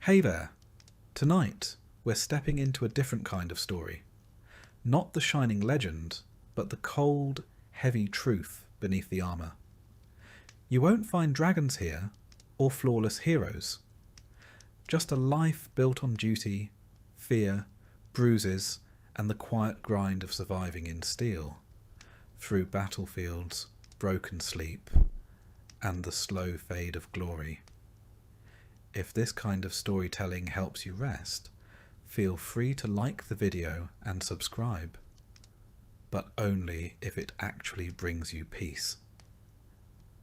Hey there! Tonight, we're stepping into a different kind of story. Not the shining legend, but the cold, heavy truth beneath the armour. You won't find dragons here, or flawless heroes. Just a life built on duty, fear, bruises, and the quiet grind of surviving in steel, through battlefields, broken sleep, and the slow fade of glory. If this kind of storytelling helps you rest, feel free to like the video and subscribe, but only if it actually brings you peace.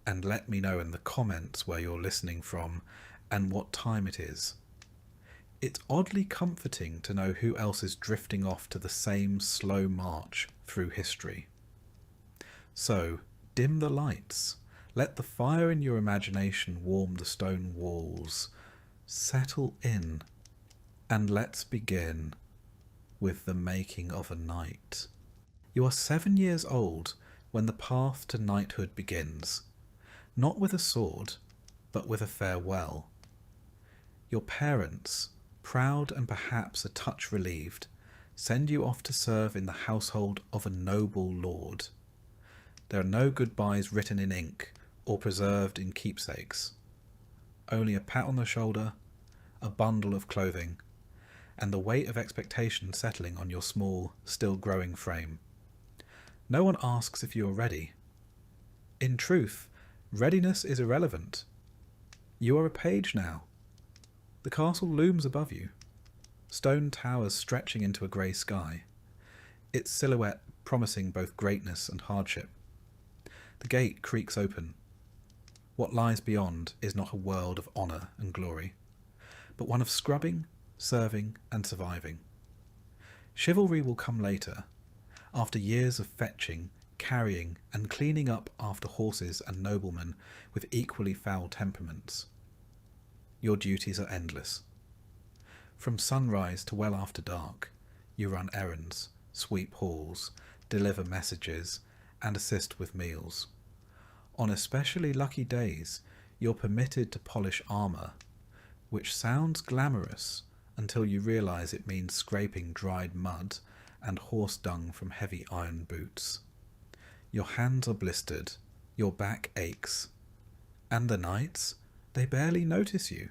And let me know in the comments where you're listening from and what time it is. It's oddly comforting to know who else is drifting off to the same slow march through history. So, dim the lights. Let the fire in your imagination warm the stone walls. Settle in, and let's begin with the making of a knight. You are 7 years old when the path to knighthood begins, not with a sword, but with a farewell. Your parents, proud and perhaps a touch relieved, send you off to serve in the household of a noble lord. There are no goodbyes written in ink or preserved in keepsakes. Only a pat on the shoulder, a bundle of clothing, and the weight of expectation settling on your small, still growing frame. No one asks if you are ready. In truth, readiness is irrelevant. You are a page now. The castle looms above you, stone towers stretching into a grey sky, its silhouette promising both greatness and hardship. The gate creaks open. What lies beyond is not a world of honour and glory, but one of scrubbing, serving, and surviving. Chivalry will come later, after years of fetching, carrying, and cleaning up after horses and noblemen with equally foul temperaments. Your duties are endless. From sunrise to well after dark, you run errands, sweep halls, deliver messages, and assist with meals. On especially lucky days, you're permitted to polish armour, which sounds glamorous until you realise it means scraping dried mud and horse dung from heavy iron boots. Your hands are blistered, your back aches, and the knights, they barely notice you.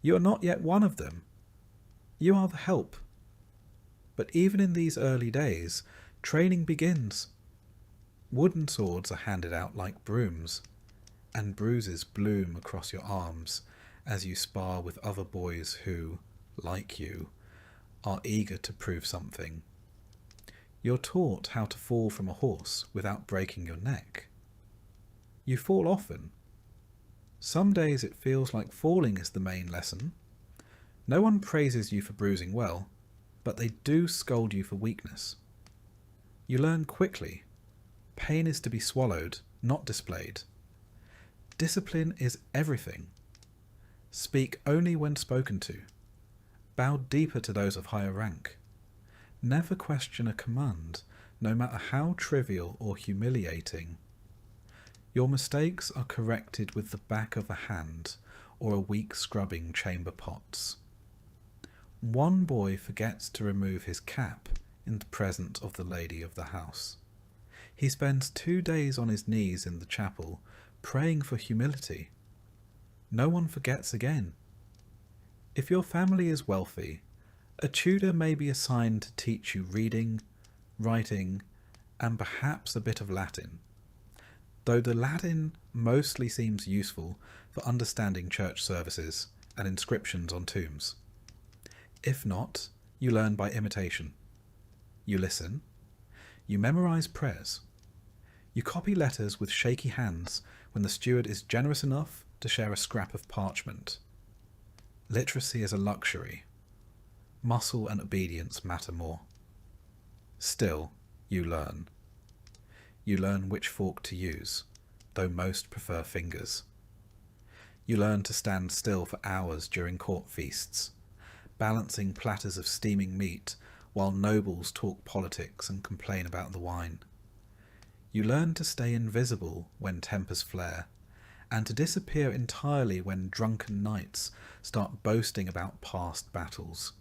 You are not yet one of them. You are the help. But even in these early days, training begins. Wooden swords are handed out like brooms, and bruises bloom across your arms as you spar with other boys who, like you, are eager to prove something. You're taught how to fall from a horse without breaking your neck. You fall often. Some days it feels like falling is the main lesson. No one praises you for bruising well, but they do scold you for weakness. You learn quickly. Pain is to be swallowed, not displayed. Discipline is everything. Speak only when spoken to. Bow deeper to those of higher rank. Never question a command, no matter how trivial or humiliating. Your mistakes are corrected with the back of a hand or a weak scrubbing chamber pots. One boy forgets to remove his cap in the presence of the lady of the house. He spends 2 days on his knees in the chapel, praying for humility. No one forgets again. If your family is wealthy, a tutor may be assigned to teach you reading, writing, and perhaps a bit of Latin, though the Latin mostly seems useful for understanding church services and inscriptions on tombs. If not, you learn by imitation. You listen. You memorize prayers. You copy letters with shaky hands when the steward is generous enough to share a scrap of parchment. Literacy is a luxury. Muscle and obedience matter more. Still, you learn. You learn which fork to use, though most prefer fingers. You learn to stand still for hours during court feasts, balancing platters of steaming meat while nobles talk politics and complain about the wine. You learn to stay invisible when tempers flare, and to disappear entirely when drunken knights start boasting about past battles.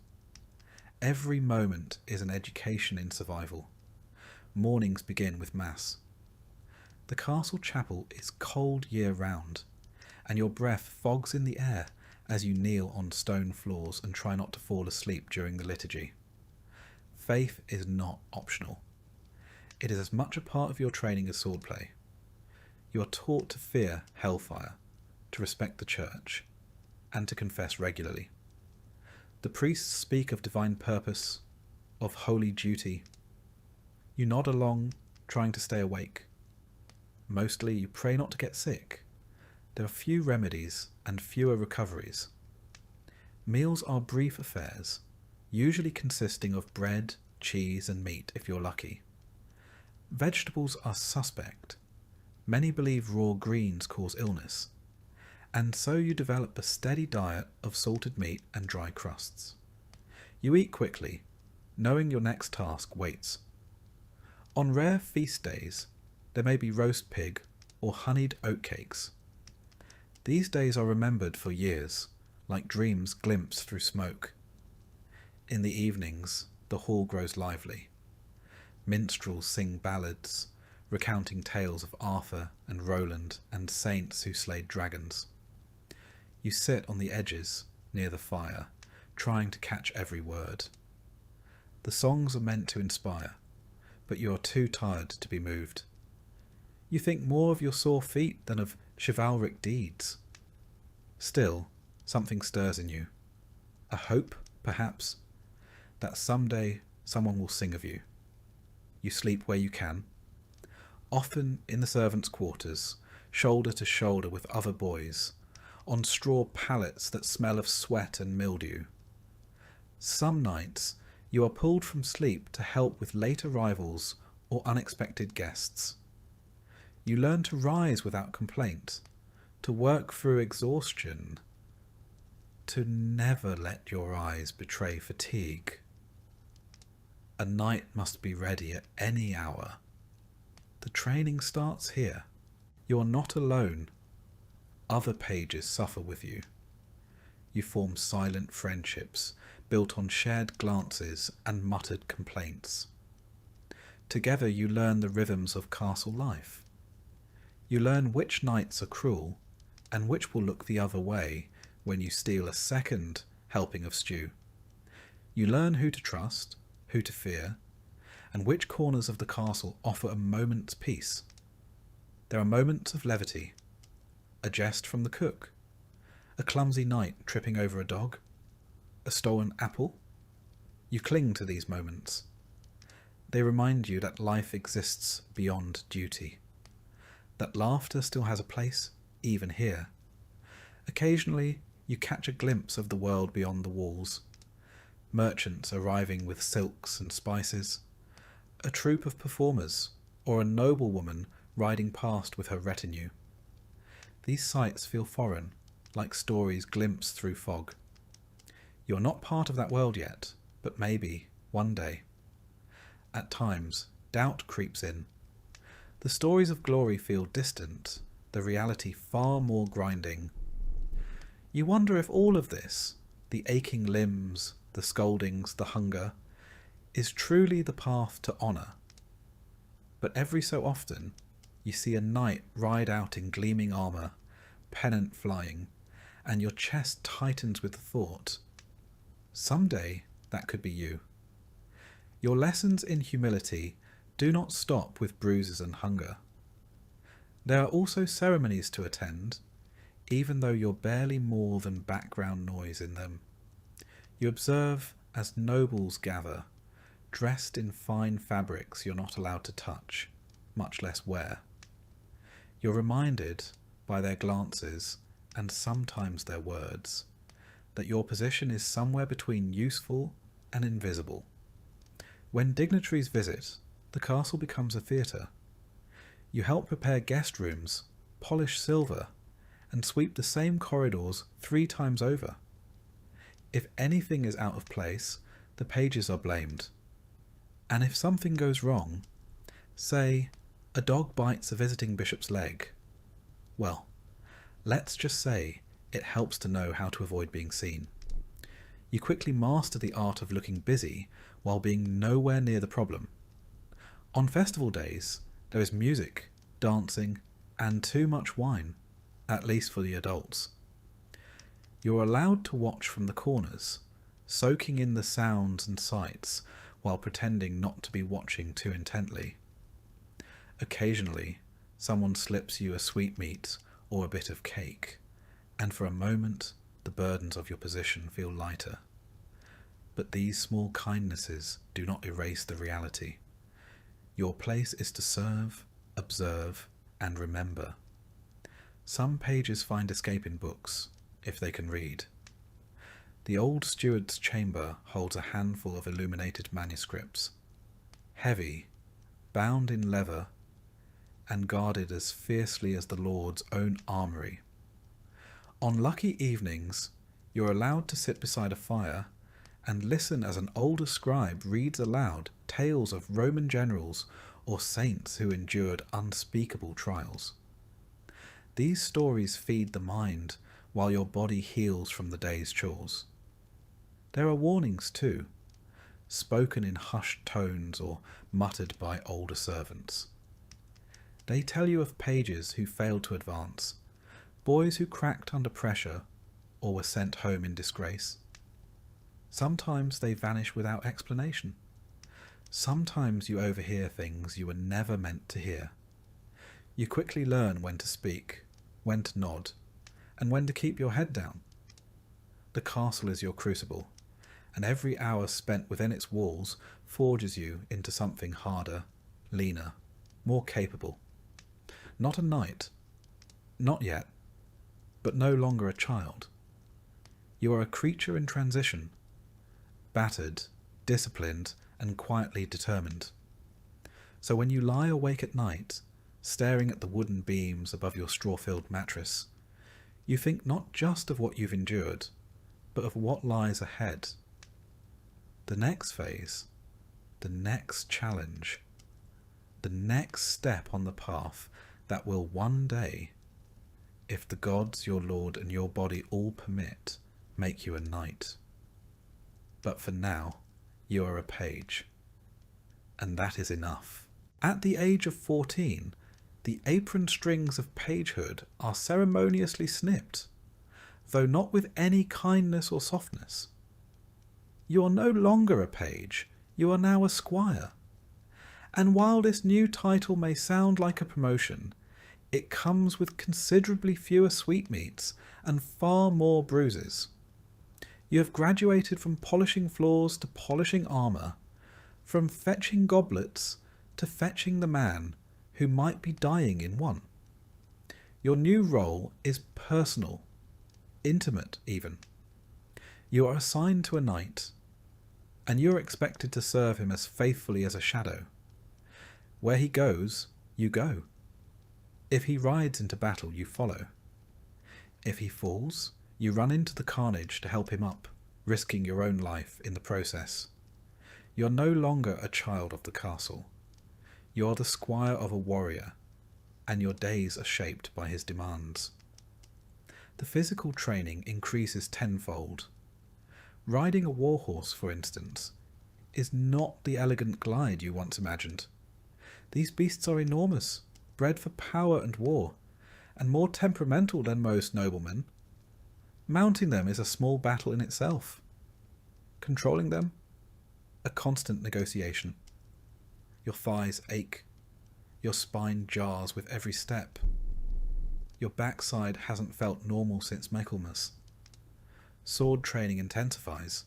Every moment is an education in survival. Mornings begin with mass. The castle chapel is cold year-round, and your breath fogs in the air as you kneel on stone floors and try not to fall asleep during the liturgy. Faith is not optional. It is as much a part of your training as swordplay. You are taught to fear hellfire, to respect the church, and to confess regularly. The priests speak of divine purpose, of holy duty. You nod along, trying to stay awake. Mostly you pray not to get sick. There are few remedies and fewer recoveries. Meals are brief affairs, usually consisting of bread, cheese and meat if you're lucky. Vegetables are suspect. Many believe raw greens cause illness, and so you develop a steady diet of salted meat and dry crusts. You eat quickly, knowing your next task waits. On rare feast days, there may be roast pig or honeyed oatcakes. These days are remembered for years, like dreams glimpsed through smoke. In the evenings, the hall grows lively. Minstrels sing ballads, recounting tales of Arthur and Roland and saints who slayed dragons. You sit on the edges, near the fire, trying to catch every word. The songs are meant to inspire, but you are too tired to be moved. You think more of your sore feet than of chivalric deeds. Still, something stirs in you. A hope, perhaps, that someday someone will sing of you. You sleep where you can, often in the servants' quarters, shoulder to shoulder with other boys, on straw pallets that smell of sweat and mildew. Some nights you are pulled from sleep to help with late arrivals or unexpected guests. You learn to rise without complaint, to work through exhaustion, to never let your eyes betray fatigue. A knight must be ready at any hour. The training starts here. You are not alone. Other pages suffer with you. You form silent friendships, built on shared glances and muttered complaints. Together you learn the rhythms of castle life. You learn which knights are cruel, and which will look the other way when you steal a second helping of stew. You learn who to trust, who to fear, and which corners of the castle offer a moment's peace. There are moments of levity, a jest from the cook, a clumsy knight tripping over a dog, a stolen apple. You cling to these moments. They remind you that life exists beyond duty, that laughter still has a place, even here. Occasionally, you catch a glimpse of the world beyond the walls. Merchants arriving with silks and spices, a troupe of performers, or a noblewoman riding past with her retinue. These sights feel foreign, like stories glimpsed through fog. You're not part of that world yet, but maybe, one day. At times, doubt creeps in. The stories of glory feel distant, the reality far more grinding. You wonder if all of this, the aching limbs, the scoldings, the hunger, is truly the path to honour. But every so often, you see a knight ride out in gleaming armour, pennant flying, and your chest tightens with the thought, someday that could be you. Your lessons in humility do not stop with bruises and hunger. There are also ceremonies to attend, even though you're barely more than background noise in them. You observe as nobles gather, dressed in fine fabrics you're not allowed to touch, much less wear. You're reminded, by their glances, and sometimes their words, that your position is somewhere between useful and invisible. When dignitaries visit, the castle becomes a theatre. You help prepare guest rooms, polish silver, and sweep the same corridors 3 times over. If anything is out of place, the pages are blamed. And if something goes wrong, say, a dog bites a visiting bishop's leg, well, Let's just say it helps to know how to avoid being seen. You quickly master the art of looking busy while being nowhere near the problem. On festival days, there is music, dancing, and too much wine, at least for the adults. You're allowed to watch from the corners, soaking in the sounds and sights while pretending not to be watching too intently. Occasionally, someone slips you a sweetmeat or a bit of cake, and for a moment the burdens of your position feel lighter. But these small kindnesses do not erase the reality. Your place is to serve, observe, and remember. Some pages find escape in books, if they can read. The old steward's chamber holds a handful of illuminated manuscripts, heavy, bound in leather, and guarded as fiercely as the Lord's own armoury. On lucky evenings, you're allowed to sit beside a fire and listen as an older scribe reads aloud tales of Roman generals or saints who endured unspeakable trials. These stories feed the mind while your body heals from the day's chores. There are warnings too, spoken in hushed tones or muttered by older servants. They tell you of pages who failed to advance, boys who cracked under pressure or were sent home in disgrace. Sometimes they vanish without explanation. Sometimes you overhear things you were never meant to hear. You quickly learn when to speak, when to nod, and when to keep your head down. The castle is your crucible, and every hour spent within its walls forges you into something harder, leaner, more capable. Not a knight, not yet, but no longer a child. You are a creature in transition, battered, disciplined, and quietly determined. So when you lie awake at night, staring at the wooden beams above your straw-filled mattress, you think not just of what you've endured, but of what lies ahead. The next phase, the next challenge, the next step on the path that will one day, if the gods, your lord, and your body all permit, make you a knight. But for now, you are a page, and that is enough. At the age of 14, the apron strings of pagehood are ceremoniously snipped, though not with any kindness or softness. You are no longer a page, you are now a squire. And while this new title may sound like a promotion, it comes with considerably fewer sweetmeats and far more bruises. You have graduated from polishing floors to polishing armour, from fetching goblets to fetching the man who might be dying in one. Your new role is personal, intimate even. You are assigned to a knight, and you are expected to serve him as faithfully as a shadow. Where he goes, you go. If he rides into battle, you follow. If he falls, you run into the carnage to help him up, risking your own life in the process. You are no longer a child of the castle. You are the squire of a warrior, and your days are shaped by his demands. The physical training increases tenfold. Riding a warhorse, for instance, is not the elegant glide you once imagined. These beasts are enormous, bred for power and war, and more temperamental than most noblemen. Mounting them is a small battle in itself. Controlling them, a constant negotiation. Your thighs ache. Your spine jars with every step. Your backside hasn't felt normal since Michaelmas. Sword training intensifies.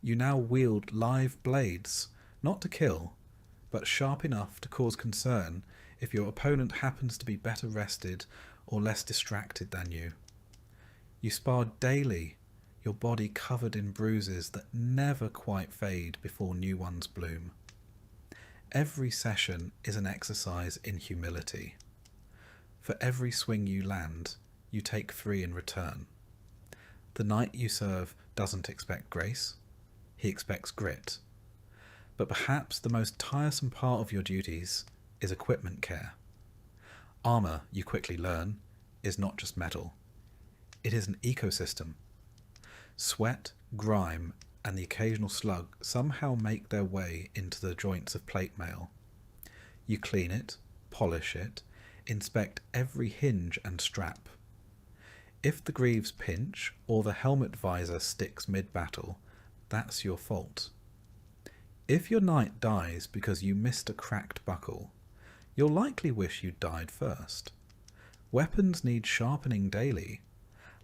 You now wield live blades, not to kill, but sharp enough to cause concern if your opponent happens to be better rested or less distracted than you. You spar daily, your body covered in bruises that never quite fade before new ones bloom. Every session is an exercise in humility. For every swing you land, you take 3 in return. The knight you serve doesn't expect grace, he expects grit. But perhaps the most tiresome part of your duties is equipment care. Armour, you quickly learn, is not just metal. It is an ecosystem. Sweat, grime, and the occasional slug somehow make their way into the joints of plate mail. You clean it, polish it, inspect every hinge and strap. If the greaves pinch or the helmet visor sticks mid-battle, that's your fault. If your knight dies because you missed a cracked buckle, you'll likely wish you'd died first. Weapons need sharpening daily.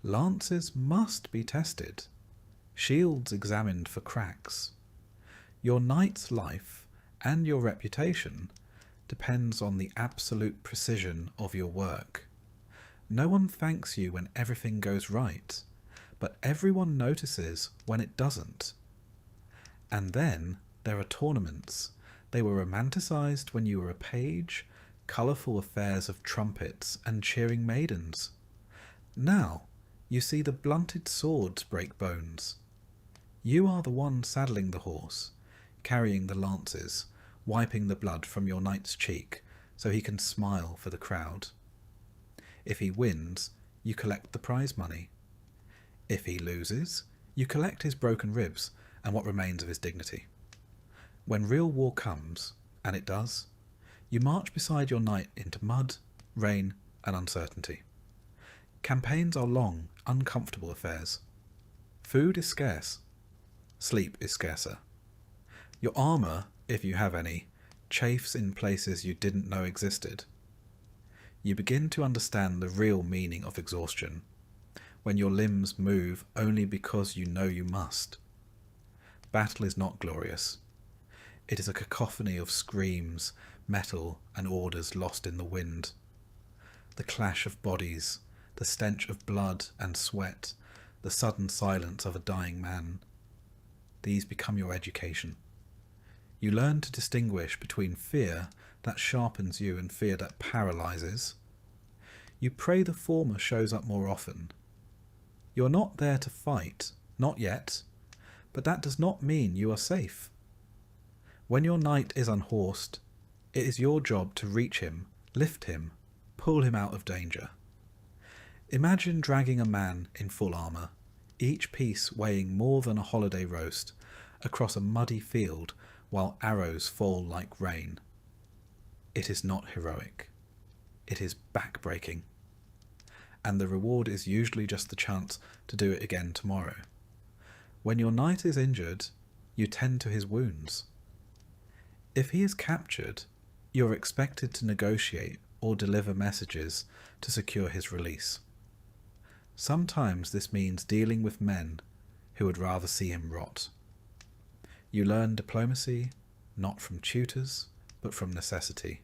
Lances must be tested. Shields examined for cracks. Your knight's life and your reputation depends on the absolute precision of your work. No one thanks you when everything goes right, but everyone notices when it doesn't. And then there are tournaments. They were romanticised when you were a page, colourful affairs of trumpets and cheering maidens. Now you see the blunted swords break bones. You are the one saddling the horse, carrying the lances, wiping the blood from your knight's cheek so he can smile for the crowd. If he wins, you collect the prize money. If he loses, you collect his broken ribs and what remains of his dignity. When real war comes, and it does, you march beside your knight into mud, rain, and uncertainty. Campaigns are long, uncomfortable affairs. Food is scarce. Sleep is scarcer. Your armour, if you have any, chafes in places you didn't know existed. You begin to understand the real meaning of exhaustion, when your limbs move only because you know you must. Battle is not glorious. It is a cacophony of screams, metal, and orders lost in the wind. The clash of bodies, the stench of blood and sweat, the sudden silence of a dying man. These become your education. You learn to distinguish between fear that sharpens you and fear that paralyzes. You pray the former shows up more often. You're not there to fight, not yet, but that does not mean you are safe. When your knight is unhorsed, it is your job to reach him, lift him, pull him out of danger. Imagine dragging a man in full armour, each piece weighing more than a holiday roast, across a muddy field while arrows fall like rain. It is not heroic. It is back-breaking. And the reward is usually just the chance to do it again tomorrow. When your knight is injured, you tend to his wounds. If he is captured, you're expected to negotiate or deliver messages to secure his release. Sometimes this means dealing with men who would rather see him rot. You learn diplomacy, not from tutors, but from necessity.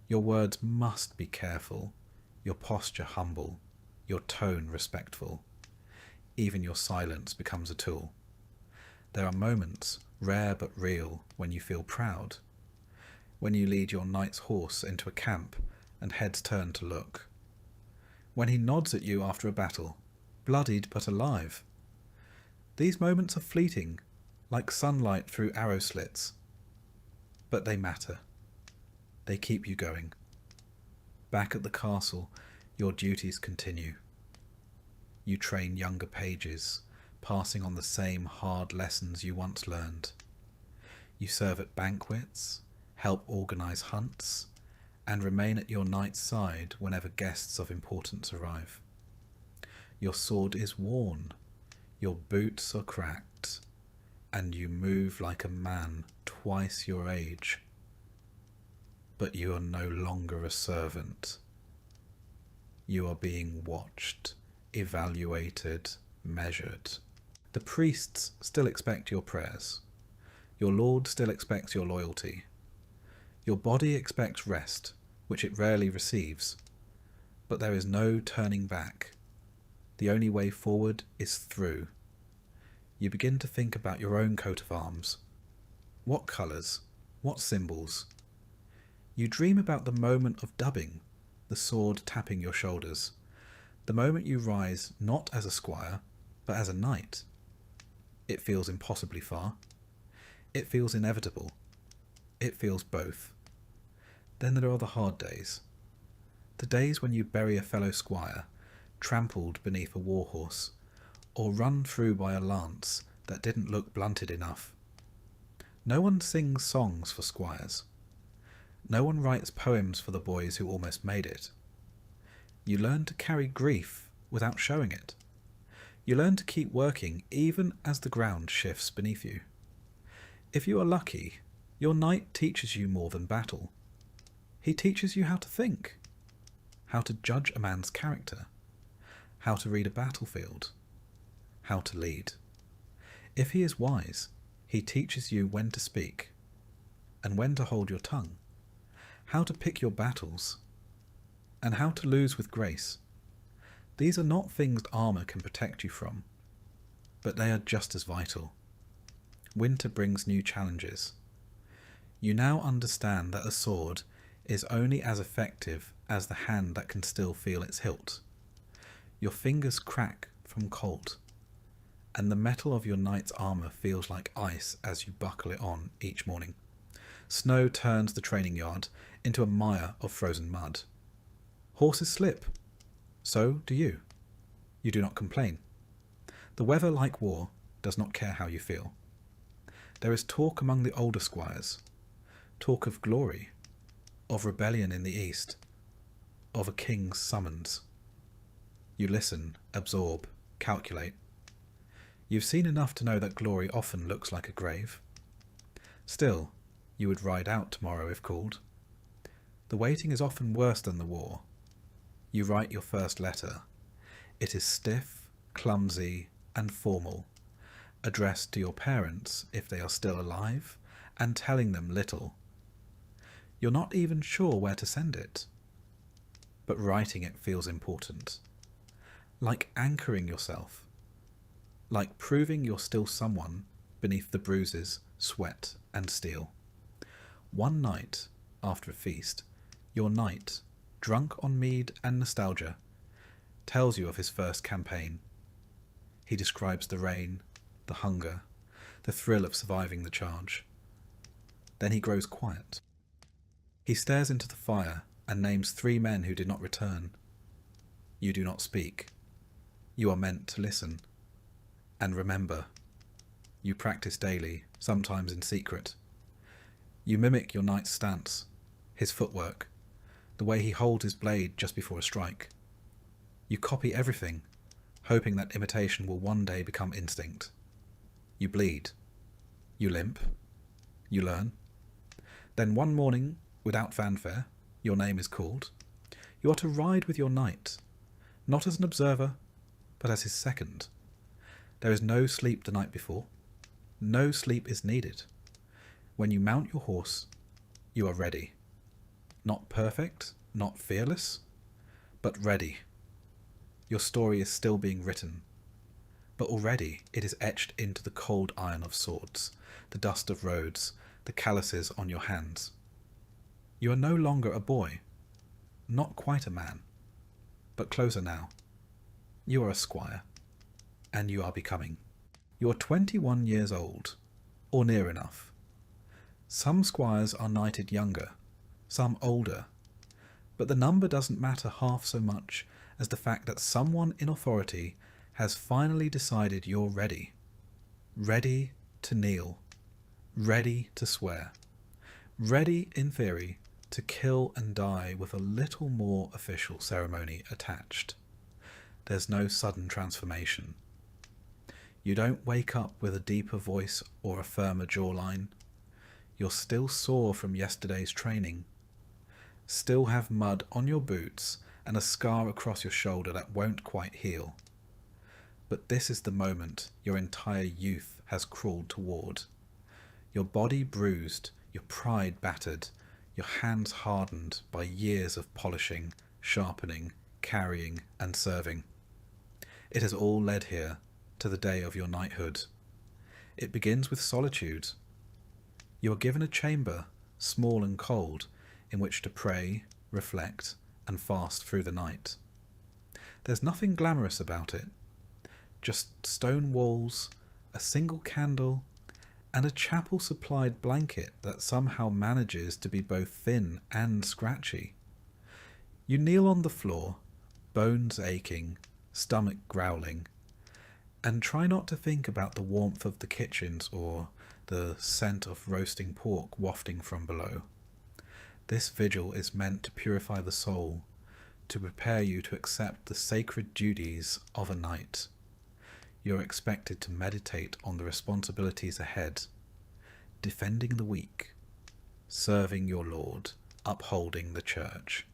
Your words must be careful, your posture humble, your tone respectful. Even your silence becomes a tool. There are moments, rare but real, when you feel proud. When you lead your knight's horse into a camp and heads turn to look. When he nods at you after a battle, bloodied but alive. These moments are fleeting, like sunlight through arrow slits. But they matter. They keep you going. Back at the castle, your duties continue. You train younger pages, passing on the same hard lessons you once learned. You serve at banquets, help organise hunts, and remain at your knight's side whenever guests of importance arrive. Your sword is worn, your boots are cracked, and you move like a man twice your age. But you are no longer a servant. You are being watched, evaluated, measured. The priests still expect your prayers. Your lord still expects your loyalty. Your body expects rest, which it rarely receives. But there is no turning back. The only way forward is through. You begin to think about your own coat of arms. What colours? What symbols? You dream about the moment of dubbing, the sword tapping your shoulders, the moment you rise not as a squire, but as a knight. It feels impossibly far. It feels inevitable. It feels both. Then there are the hard days. The days when you bury a fellow squire, trampled beneath a warhorse, or run through by a lance that didn't look blunted enough. No one sings songs for squires. No one writes poems for the boys who almost made it. You learn to carry grief without showing it. You learn to keep working even as the ground shifts beneath you. If you are lucky, your knight teaches you more than battle. He teaches you how to think, how to judge a man's character, how to read a battlefield, how to lead. If he is wise, he teaches you when to speak and when to hold your tongue, how to pick your battles, and how to lose with grace. These are not things armour can protect you from, but they are just as vital. Winter brings new challenges. You now understand that a sword is only as effective as the hand that can still feel its hilt. Your fingers crack from cold, and the metal of your knight's armour feels like ice as you buckle it on each morning. Snow turns the training yard into a mire of frozen mud. Horses slip. So do you. You do not complain. The weather, like war, does not care how you feel. There is talk among the older squires, talk of glory, of rebellion in the east, of a king's summons. You listen, absorb, calculate. You've seen enough to know that glory often looks like a grave. Still, you would ride out tomorrow if called. The waiting is often worse than the war. You write your first letter. It is stiff, clumsy, and formal, addressed to your parents if they are still alive, and telling them little. You're not even sure where to send it, but writing it feels important. Like anchoring yourself, like proving you're still someone beneath the bruises, sweat, and steel. One night, after a feast, your knight, drunk on mead and nostalgia, tells you of his first campaign. He describes the rain, the hunger, the thrill of surviving the charge. Then he grows quiet. He stares into the fire and names 3 men who did not return. You do not speak. You are meant to listen. And remember, you practice daily, sometimes in secret. You mimic your knight's stance, his footwork, the way he holds his blade just before a strike. You copy everything, hoping that imitation will one day become instinct. You bleed. You limp. You learn. Then one morning, without fanfare, your name is called. You are to ride with your knight, not as an observer, but as his second. There is no sleep the night before. No sleep is needed. When you mount your horse, you are ready. Not perfect, not fearless, but ready. Your story is still being written, but already it is etched into the cold iron of swords, the dust of roads, the calluses on your hands. You are no longer a boy, not quite a man, but closer now. You are a squire, and you are becoming. You are 21 years old, or near enough. Some squires are knighted younger, some older, but the number doesn't matter half so much as the fact that someone in authority has finally decided you're ready. Ready to kneel. Ready to swear. Ready, in theory, to kill and die with a little more official ceremony attached. There's no sudden transformation. You don't wake up with a deeper voice or a firmer jawline. You're still sore from yesterday's training. Still have mud on your boots and a scar across your shoulder that won't quite heal. But this is the moment your entire youth has crawled toward. Your body bruised, your pride battered, your hands hardened by years of polishing, sharpening, carrying, and serving. It has all led here, to the day of your knighthood. It begins with solitude. You are given a chamber, small and cold, in which to pray, reflect, and fast through the night. There's nothing glamorous about it. Just stone walls, a single candle, and a chapel-supplied blanket that somehow manages to be both thin and scratchy. You kneel on the floor, bones aching, stomach growling, and try not to think about the warmth of the kitchens or the scent of roasting pork wafting from below. This vigil is meant to purify the soul, to prepare you to accept the sacred duties of a knight. You're expected to meditate on the responsibilities ahead, defending the weak, serving your Lord, upholding the church.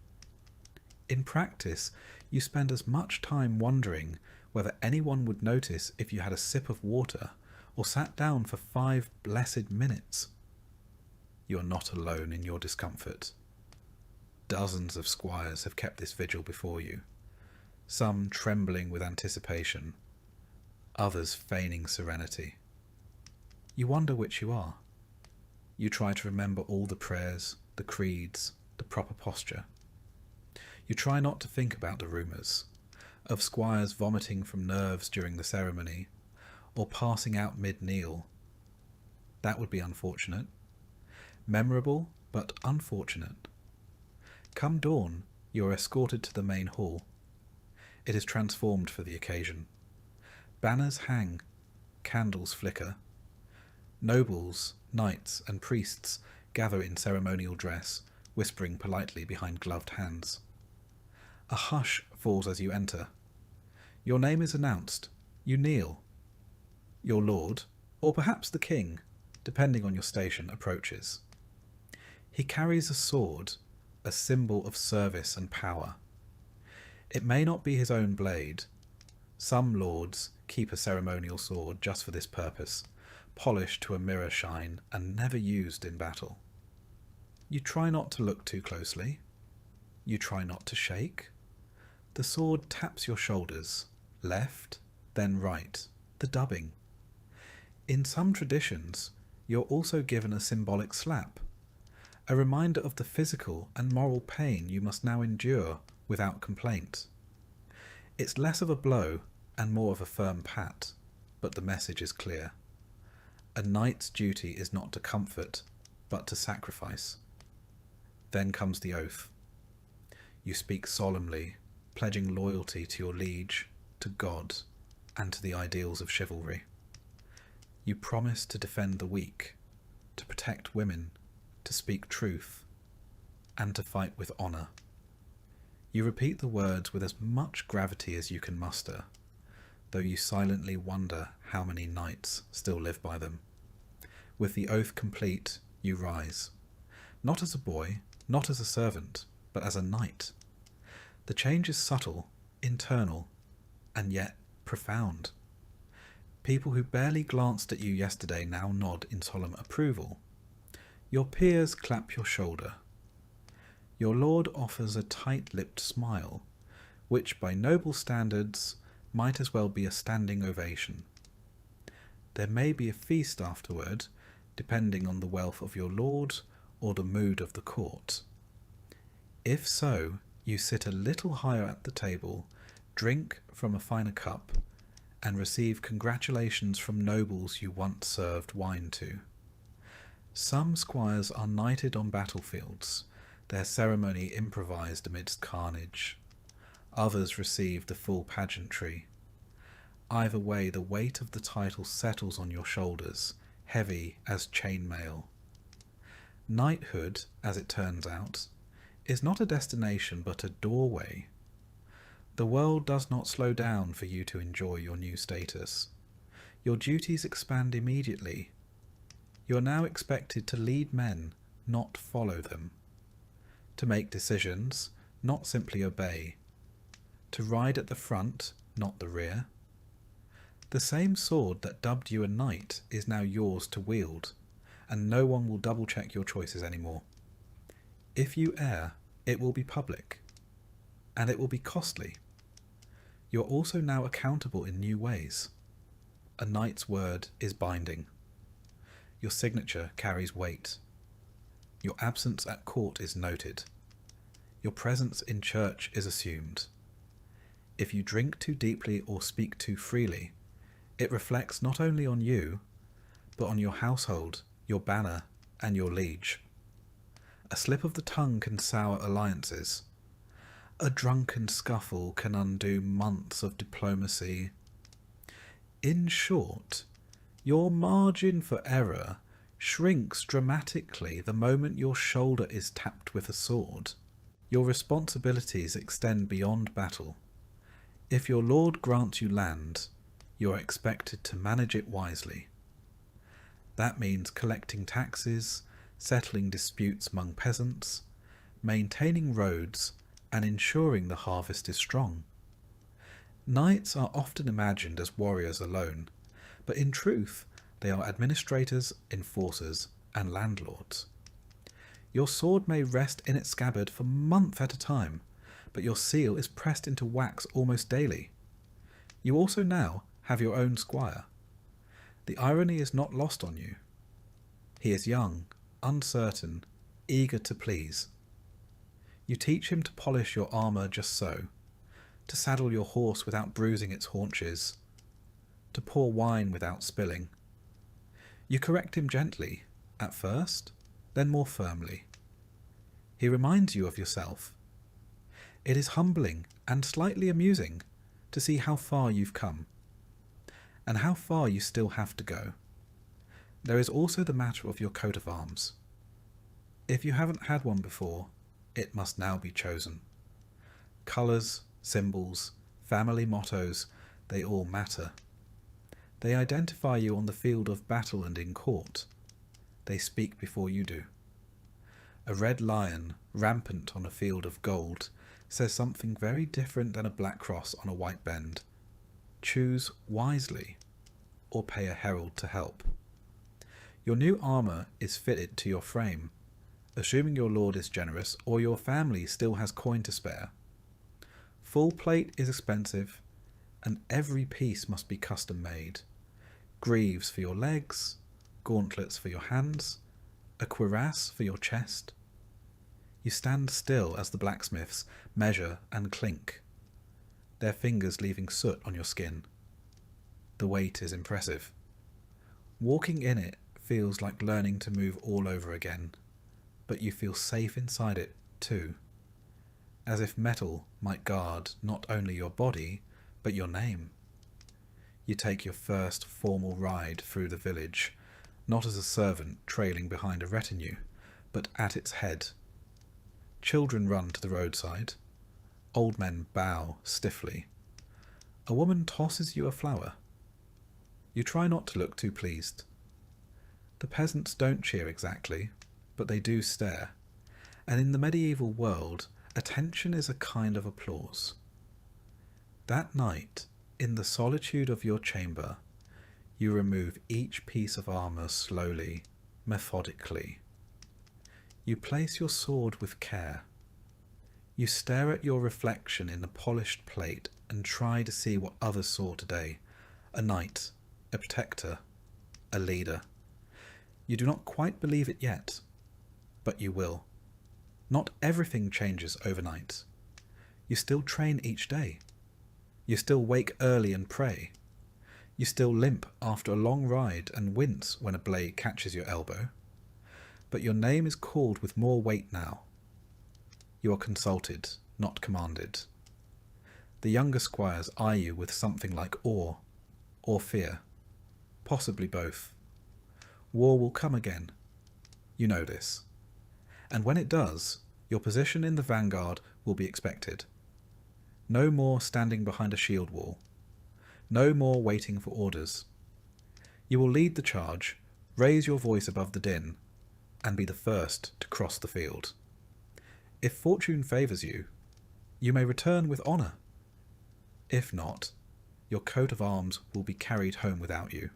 In practice, you spend as much time wondering whether anyone would notice if you had a sip of water or sat down for 5 blessed minutes. You are not alone in your discomfort. Dozens of squires have kept this vigil before you, some trembling with anticipation, others feigning serenity. You wonder which you are. You try to remember all the prayers, the creeds, the proper posture. You try not to think about the rumours of squires vomiting from nerves during the ceremony, or passing out mid-kneel. That would be unfortunate. Memorable, but unfortunate. Come dawn, you are escorted to the main hall. It is transformed for the occasion. Banners hang, candles flicker. Nobles, knights, and priests gather in ceremonial dress, whispering politely behind gloved hands. A hush falls as you enter. Your name is announced. You kneel. Your lord, or perhaps the king, depending on your station, approaches. He carries a sword, a symbol of service and power. It may not be his own blade. Some lords keep a ceremonial sword just for this purpose, polished to a mirror shine and never used in battle. You try not to look too closely. You try not to shake. The sword taps your shoulders, left, then right, the dubbing. In some traditions, you're also given a symbolic slap, a reminder of the physical and moral pain you must now endure without complaint. It's less of a blow and more of a firm pat, but the message is clear. A knight's duty is not to comfort, but to sacrifice. Then comes the oath. You speak solemnly, pledging loyalty to your liege, to God, and to the ideals of chivalry. You promise to defend the weak, to protect women, to speak truth, and to fight with honour. You repeat the words with as much gravity as you can muster, though you silently wonder how many knights still live by them. With the oath complete, you rise, not as a boy, not as a servant, but as a knight. The change is subtle, internal, and yet profound. People who barely glanced at you yesterday now nod in solemn approval. Your peers clap your shoulder. Your lord offers a tight-lipped smile, which by noble standards might as well be a standing ovation. There may be a feast afterward, depending on the wealth of your lord or the mood of the court. If so, you sit a little higher at the table, drink from a finer cup, and receive congratulations from nobles you once served wine to. Some squires are knighted on battlefields, their ceremony improvised amidst carnage. Others receive the full pageantry. Either way, the weight of the title settles on your shoulders, heavy as chainmail. Knighthood, as it turns out, is not a destination but a doorway. The world does not slow down for you to enjoy your new status. Your duties expand immediately. You are now expected to lead men, not follow them. To make decisions, not simply obey. To ride at the front, not the rear. The same sword that dubbed you a knight is now yours to wield, and no one will double-check your choices anymore. If you err, it will be public, and it will be costly. You're also now accountable in new ways. A knight's word is binding. Your signature carries weight. Your absence at court is noted. Your presence in church is assumed. If you drink too deeply or speak too freely, it reflects not only on you, but on your household, your banner, and your liege. A slip of the tongue can sour alliances. A drunken scuffle can undo months of diplomacy. In short, your margin for error shrinks dramatically the moment your shoulder is tapped with a sword. Your responsibilities extend beyond battle. If your lord grants you land, you are expected to manage it wisely. That means collecting taxes, settling disputes among peasants, maintaining roads, and ensuring the harvest is strong. Knights are often imagined as warriors alone, but in truth they are administrators, enforcers, and landlords. Your sword may rest in its scabbard for months at a time, but your seal is pressed into wax almost daily. You also now have your own squire. The irony is not lost on you. He is young, uncertain, eager to please. You teach him to polish your armour just so, to saddle your horse without bruising its haunches, to pour wine without spilling. You correct him gently, at first, then more firmly. He reminds you of yourself. It is humbling and slightly amusing to see how far you've come, and how far you still have to go. There is also the matter of your coat of arms. If you haven't had one before, it must now be chosen. Colours, symbols, family mottos, they all matter. They identify you on the field of battle and in court. They speak before you do. A red lion, rampant on a field of gold, says something very different than a black cross on a white bend. Choose wisely, or pay a herald to help. Your new armour is fitted to your frame, assuming your lord is generous or your family still has coin to spare. Full plate is expensive, and every piece must be custom made. Greaves for your legs, gauntlets for your hands, a cuirass for your chest. You stand still as the blacksmiths measure and clink, their fingers leaving soot on your skin. The weight is impressive. Walking in it feels like learning to move all over again, but you feel safe inside it too, as if metal might guard not only your body, but your name. You take your first formal ride through the village, not as a servant trailing behind a retinue, but at its head. Children run to the roadside. Old men bow stiffly. A woman tosses you a flower. You try not to look too pleased. The peasants don't cheer exactly, but they do stare, and in the medieval world, attention is a kind of applause. That night, in the solitude of your chamber, you remove each piece of armour slowly, methodically. You place your sword with care. You stare at your reflection in the polished plate and try to see what others saw today. A knight, a protector, a leader. You do not quite believe it yet, but you will. Not everything changes overnight. You still train each day. You still wake early and pray. You still limp after a long ride and wince when a blade catches your elbow. But your name is called with more weight now. You are consulted, not commanded. The younger squires eye you with something like awe or fear, possibly both. War will come again. You know this. And when it does, your position in the vanguard will be expected. No more standing behind a shield wall. No more waiting for orders. You will lead the charge, raise your voice above the din, and be the first to cross the field. If fortune favours you, you may return with honour. If not, your coat of arms will be carried home without you.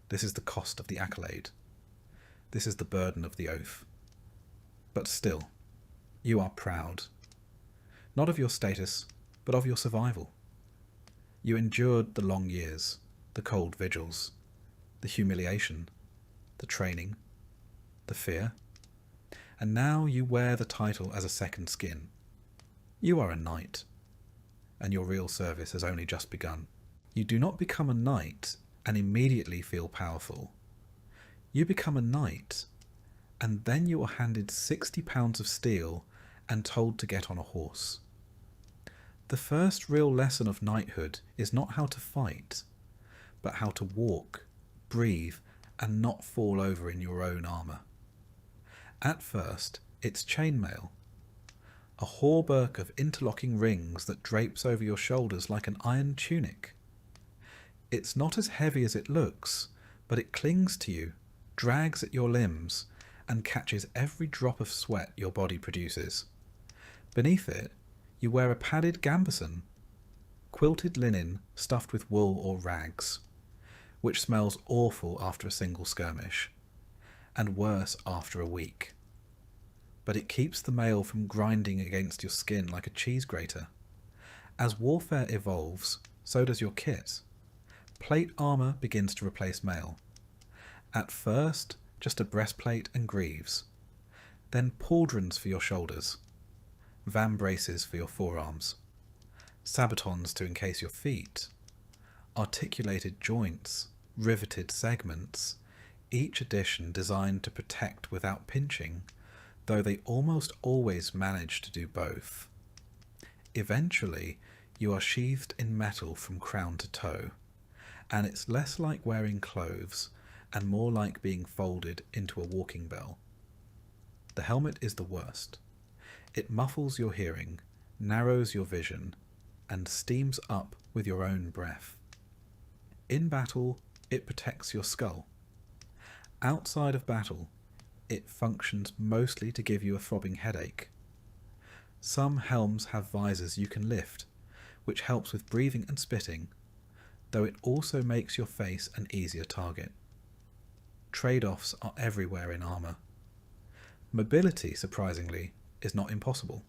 This is the cost of the accolade. This is the burden of the oath. But still, you are proud. Not of your status, but of your survival. You endured the long years, the cold vigils, the humiliation, the training, the fear, and now you wear the title as a second skin. You are a knight, and your real service has only just begun. You do not become a knight and immediately feel powerful. You become a knight, and then you are handed 60 pounds of steel and told to get on a horse. The first real lesson of knighthood is not how to fight, but how to walk, breathe, and not fall over in your own armour. At first, it's chainmail, a hauberk of interlocking rings that drapes over your shoulders like an iron tunic. It's not as heavy as it looks, but it clings to you, drags at your limbs, and catches every drop of sweat your body produces. Beneath it, you wear a padded gambeson, quilted linen stuffed with wool or rags, which smells awful after a single skirmish, and worse after a week. But it keeps the mail from grinding against your skin like a cheese grater. As warfare evolves, so does your kit. Plate armour begins to replace mail. At first, just a breastplate and greaves, then pauldrons for your shoulders, vambraces for your forearms, sabatons to encase your feet, articulated joints, riveted segments, each addition designed to protect without pinching, though they almost always manage to do both. Eventually, you are sheathed in metal from crown to toe, and it's less like wearing clothes and more like being folded into a walking bell. The helmet is the worst. It muffles your hearing, narrows your vision, and steams up with your own breath. In battle, it protects your skull. Outside of battle, it functions mostly to give you a throbbing headache. Some helms have visors you can lift, which helps with breathing and spitting, though it also makes your face an easier target. Trade-offs are everywhere in armour. Mobility, surprisingly, is not impossible.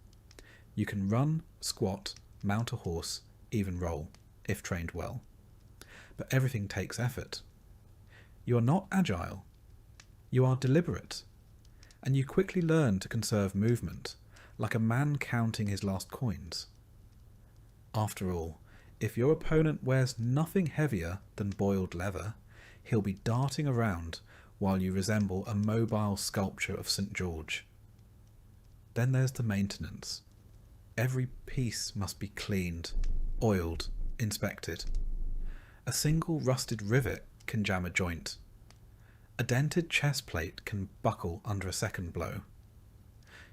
You can run, squat, mount a horse, even roll, if trained well. But everything takes effort. You are not agile. You are deliberate, and you quickly learn to conserve movement, like a man counting his last coins. After all, if your opponent wears nothing heavier than boiled leather, he'll be darting around while you resemble a mobile sculpture of St. George. Then there's the maintenance. Every piece must be cleaned, oiled, inspected. A single rusted rivet can jam a joint. A dented chest plate can buckle under a second blow.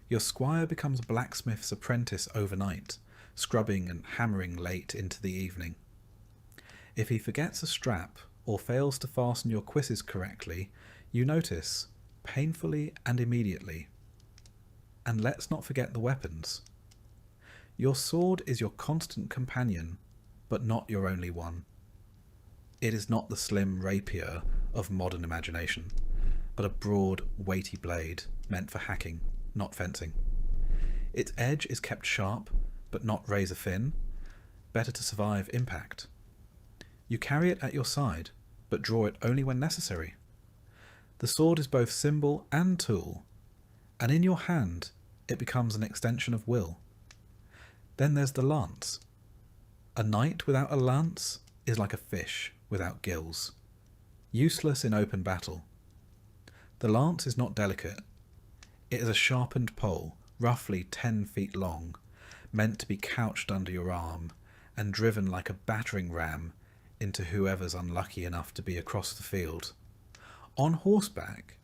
Your squire becomes a blacksmith's apprentice overnight, scrubbing and hammering late into the evening. If he forgets a strap or fails to fasten your cuisses correctly, you notice, painfully and immediately. And let's not forget the weapons. Your sword is your constant companion, but not your only one. It is not the slim rapier of modern imagination, but a broad, weighty blade meant for hacking, not fencing. Its edge is kept sharp, but not razor thin, better to survive impact. You carry it at your side, but draw it only when necessary. The sword is both symbol and tool, and in your hand it becomes an extension of will. Then there's the lance. A knight without a lance is like a fish without gills, useless in open battle. The lance is not delicate. It is a sharpened pole, roughly 10 feet long, meant to be couched under your arm and driven like a battering ram into whoever's unlucky enough to be across the field. On horseback,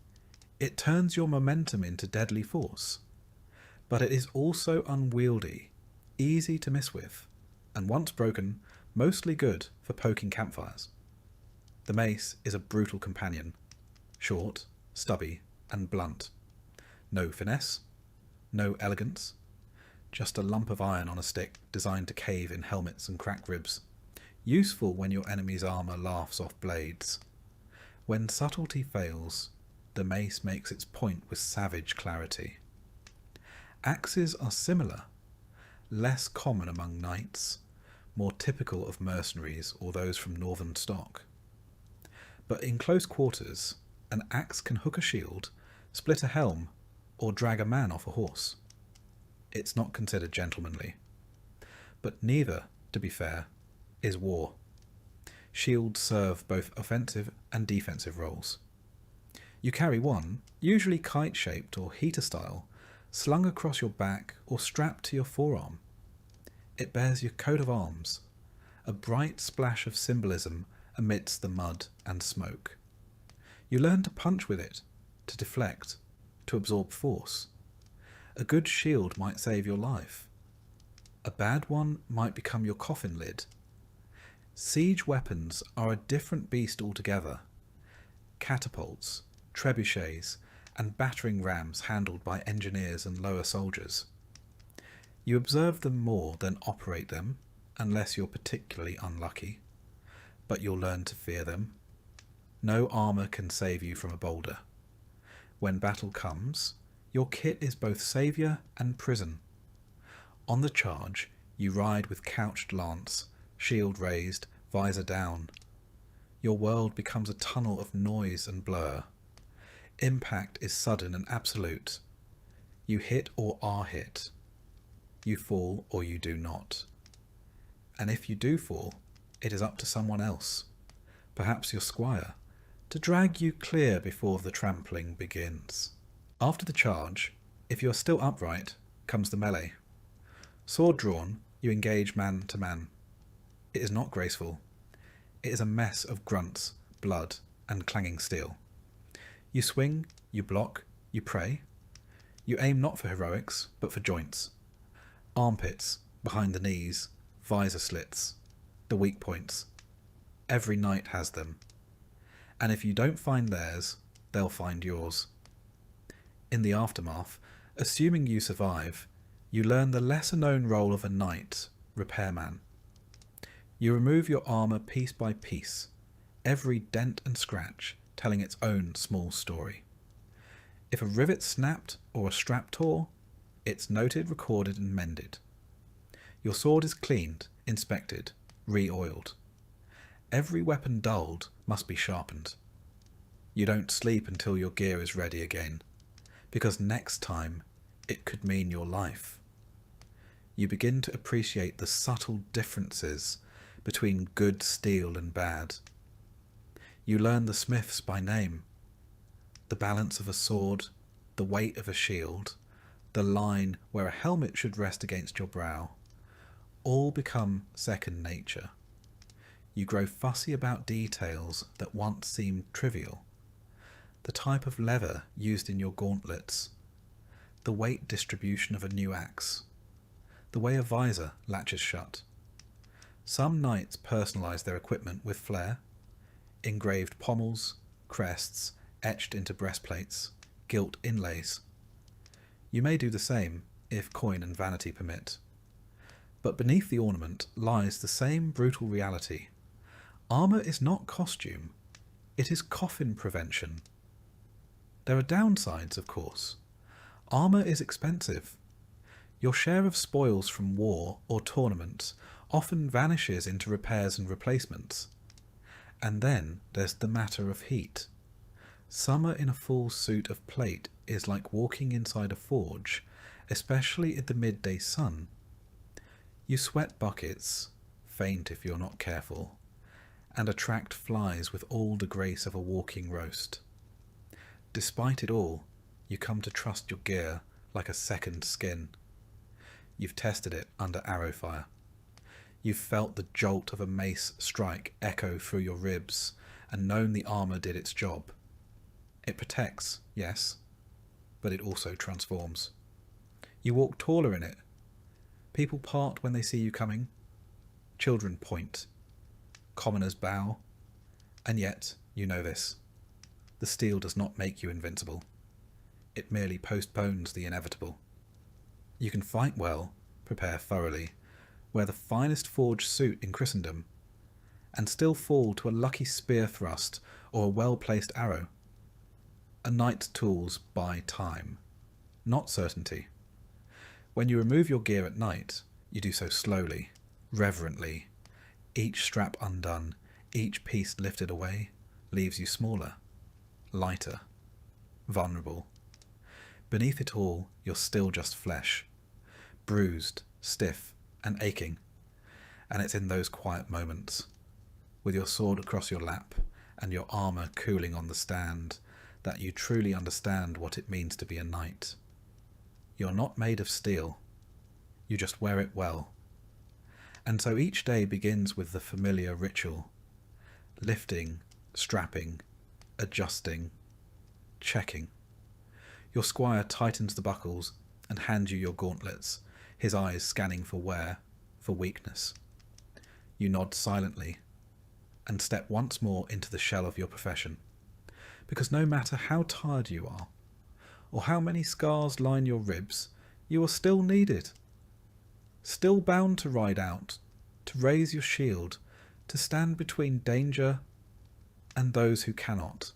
it turns your momentum into deadly force, but it is also unwieldy, easy to miss with, and once broken, mostly good for poking campfires. The mace is a brutal companion, short, stubby, and blunt. No finesse, no elegance, just a lump of iron on a stick designed to cave in helmets and crack ribs. Useful when your enemy's armour laughs off blades. When subtlety fails, the mace makes its point with savage clarity. Axes are similar, less common among knights, more typical of mercenaries or those from northern stock. But in close quarters, an axe can hook a shield, split a helm, or drag a man off a horse. It's not considered gentlemanly. But neither, to be fair, is war. Shields serve both offensive and defensive roles. You carry one, usually kite-shaped or heater style, slung across your back or strapped to your forearm. It bears your coat of arms, a bright splash of symbolism amidst the mud and smoke. You learn to punch with it, to deflect, to absorb force. A good shield might save your life. A bad one might become your coffin lid. Siege weapons are a different beast altogether. Catapults, trebuchets, and battering rams handled by engineers and lower soldiers. You observe them more than operate them, unless you're particularly unlucky, but you'll learn to fear them. No armour can save you from a boulder. When battle comes, your kit is both saviour and prison. On the charge, you ride with couched lance, shield raised, visor down. Your world becomes a tunnel of noise and blur. Impact is sudden and absolute. You hit or are hit. You fall or you do not. And if you do fall, it is up to someone else, perhaps your squire, to drag you clear before the trampling begins. After the charge, if you are still upright, comes the melee. Sword drawn, you engage man to man. It is not graceful. It is a mess of grunts, blood, and clanging steel. You swing, you block, you pray. You aim not for heroics, but for joints. Armpits, behind the knees, visor slits, the weak points. Every knight has them. And if you don't find theirs, they'll find yours. In the aftermath, assuming you survive, you learn the lesser-known role of a knight, repairman. You remove your armour piece by piece, every dent and scratch telling its own small story. If a rivet snapped or a strap tore, it's noted, recorded and mended. Your sword is cleaned, inspected, re-oiled. Every weapon dulled must be sharpened. You don't sleep until your gear is ready again, because next time it could mean your life. You begin to appreciate the subtle differences between good steel and bad. You learn the smiths by name, the balance of a sword, the weight of a shield, the line where a helmet should rest against your brow, all become second nature. You grow fussy about details that once seemed trivial. The type of leather used in your gauntlets, the weight distribution of a new axe, the way a visor latches shut. Some knights personalise their equipment with flair, engraved pommels, crests, etched into breastplates, gilt inlays. You may do the same, if coin and vanity permit. But beneath the ornament lies the same brutal reality. Armour is not costume, it is coffin prevention. There are downsides, of course. Armour is expensive. Your share of spoils from war or tournaments often vanishes into repairs and replacements. And then there's the matter of heat. Summer in a full suit of plate is like walking inside a forge, especially in the midday sun. You sweat buckets, faint if you're not careful, and attract flies with all the grace of a walking roast. Despite it all, you come to trust your gear like a second skin. You've tested it under arrow fire. You've felt the jolt of a mace strike echo through your ribs and known the armour did its job. It protects, yes, but it also transforms. You walk taller in it. People part when they see you coming. Children point. Commoners bow. And yet, you know this. The steel does not make you invincible. It merely postpones the inevitable. You can fight well, prepare thoroughly, wear the finest forged suit in Christendom, and still fall to a lucky spear thrust or a well-placed arrow. A knight's tools buy time, not certainty. When you remove your gear at night, you do so slowly, reverently. Each strap undone, each piece lifted away, leaves you smaller, lighter, vulnerable. Beneath it all, you're still just flesh, bruised, stiff, and aching. And it's in those quiet moments, with your sword across your lap and your armour cooling on the stand, that you truly understand what it means to be a knight. You're not made of steel. You just wear it well, And so each day begins with the familiar ritual: lifting, strapping, adjusting, checking. Your squire tightens the buckles and hands you your gauntlets, his eyes scanning for wear, for weakness. You nod silently and step once more into the shell of your profession, because no matter how tired you are, or how many scars line your ribs, you are still needed. Still bound to ride out, to raise your shield, to stand between danger and those who cannot.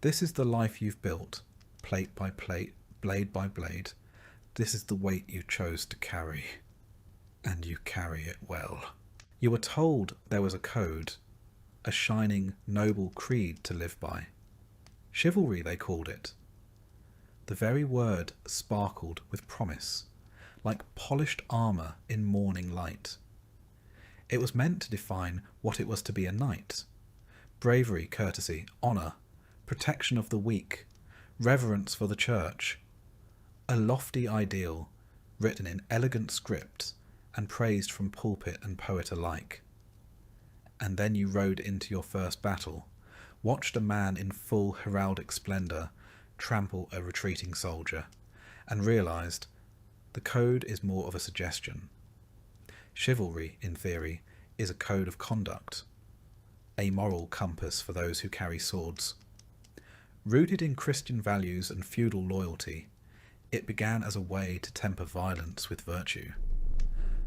This is the life you've built, plate by plate, blade by blade. This is the weight you chose to carry, and you carry it well. You were told there was a code, a shining, noble creed to live by. Chivalry, they called it. The very word sparkled with promise, like polished armour in morning light. It was meant to define what it was to be a knight: bravery, courtesy, honour, protection of the weak, reverence for the church. A lofty ideal, written in elegant script and praised from pulpit and poet alike. And then you rode into your first battle, watched a man in full heraldic splendour trample a retreating soldier, and realised the code is more of a suggestion. Chivalry, in theory, is a code of conduct, a moral compass for those who carry swords. Rooted in Christian values and feudal loyalty, it began as a way to temper violence with virtue.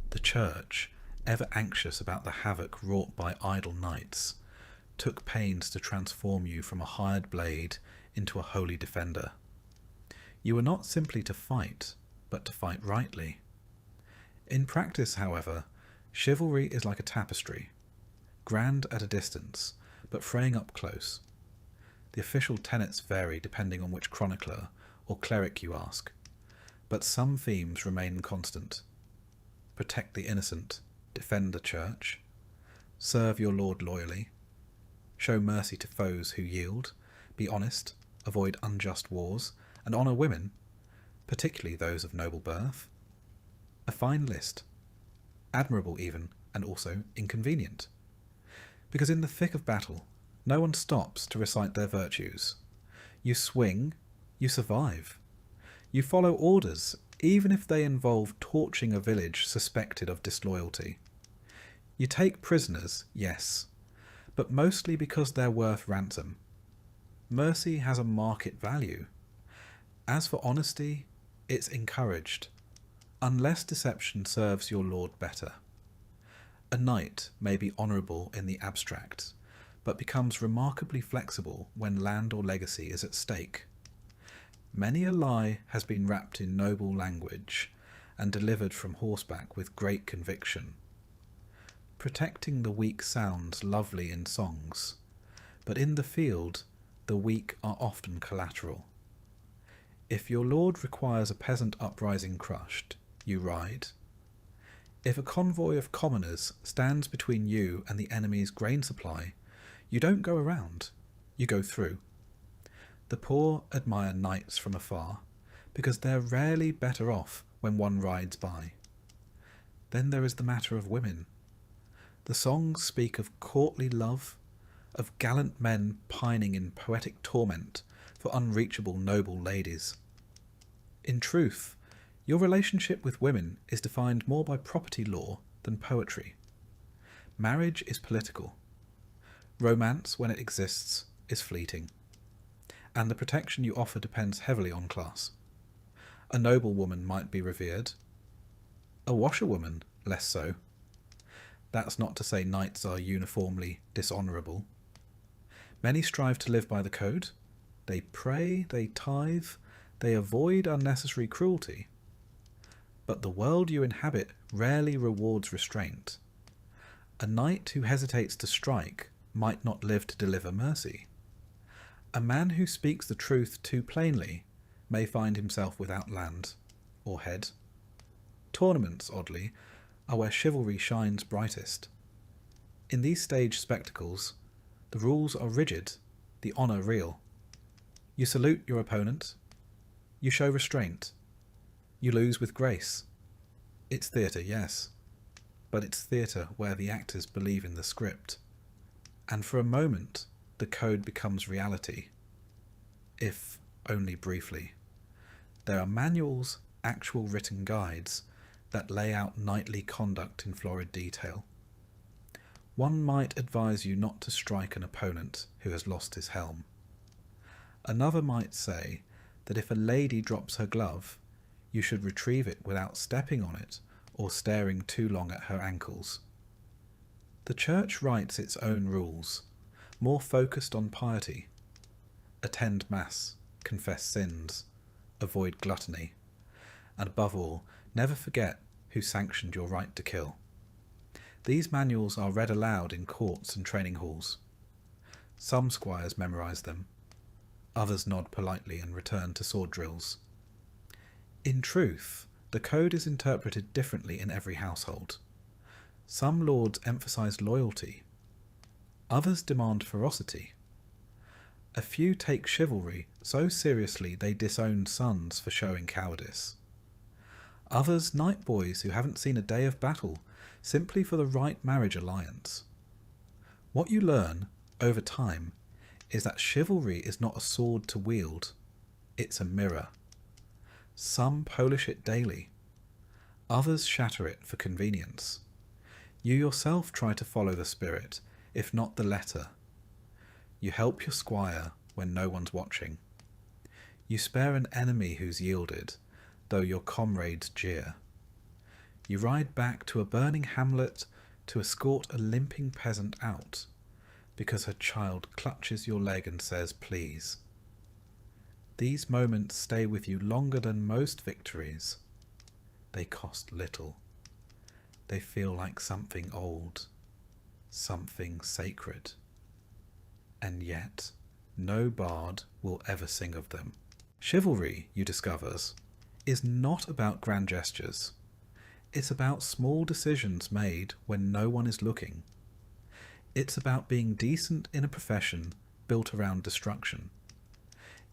The church, ever anxious about the havoc wrought by idle knights, took pains to transform you from a hired blade into a holy defender. You were not simply to fight, but to fight rightly. In practice, however, chivalry is like a tapestry, grand at a distance, but fraying up close. The official tenets vary depending on which chronicler or cleric you ask, but some themes remain constant. Protect the innocent, defend the church, serve your lord loyally, show mercy to foes who yield, be honest, avoid unjust wars, and honour women, particularly those of noble birth. A fine list, admirable even, and also inconvenient. Because in the thick of battle, no one stops to recite their virtues. You swing, you survive. You follow orders, even if they involve torching a village suspected of disloyalty. You take prisoners, yes, but mostly because they're worth ransom. Mercy has a market value. As for honesty, it's encouraged, unless deception serves your lord better. A knight may be honourable in the abstract, but becomes remarkably flexible when land or legacy is at stake. Many a lie has been wrapped in noble language and delivered from horseback with great conviction. Protecting the weak sounds lovely in songs, but in the field the weak are often collateral. If your lord requires a peasant uprising crushed, you ride. If a convoy of commoners stands between you and the enemy's grain supply, you don't go around, you go through. The poor admire knights from afar, because they're rarely better off when one rides by. Then there is the matter of women. The songs speak of courtly love, of gallant men pining in poetic torment for unreachable noble ladies. In truth, your relationship with women is defined more by property law than poetry. Marriage is political. Romance, when it exists, is fleeting. And the protection you offer depends heavily on class. A noble woman might be revered. A washerwoman, less so. That's not to say knights are uniformly dishonourable. Many strive to live by the code. They pray, they tithe, they avoid unnecessary cruelty. But the world you inhabit rarely rewards restraint. A knight who hesitates to strike might not live to deliver mercy. A man who speaks the truth too plainly may find himself without land or head. Tournaments, oddly, are where chivalry shines brightest. In these stage spectacles, the rules are rigid, the honour real. You salute your opponent. You show restraint. You lose with grace. It's theatre, yes. but it's theatre where the actors believe in the script. And for a moment, the code becomes reality, if only briefly. There are manuals, actual written guides, that lay out knightly conduct in florid detail. One might advise you not to strike an opponent who has lost his helm. Another might say that if a lady drops her glove, you should retrieve it without stepping on it or staring too long at her ankles. The Church writes its own rules, more focused on piety. Attend Mass, confess sins, avoid gluttony, and above all, never forget who sanctioned your right to kill. These manuals are read aloud in courts and training halls. Some squires memorise them, others nod politely and return to sword drills. In truth, the code is interpreted differently in every household. Some lords emphasise loyalty, others demand ferocity. A few take chivalry so seriously they disown sons for showing cowardice. Others knight boys who haven't seen a day of battle simply for the right marriage alliance. What you learn, over time, is that chivalry is not a sword to wield, it's a mirror. Some polish it daily, others shatter it for convenience. You yourself try to follow the spirit, if not the letter. You help your squire when no one's watching. You spare an enemy who's yielded, though your comrades jeer. You ride back to a burning hamlet to escort a limping peasant out, because her child clutches your leg and says please. These moments stay with you longer than most victories. They cost little. They feel like something old, something sacred. And yet, no bard will ever sing of them. Chivalry, you discovers, is not about grand gestures. It's about small decisions made when no one is looking. It's about being decent in a profession built around destruction.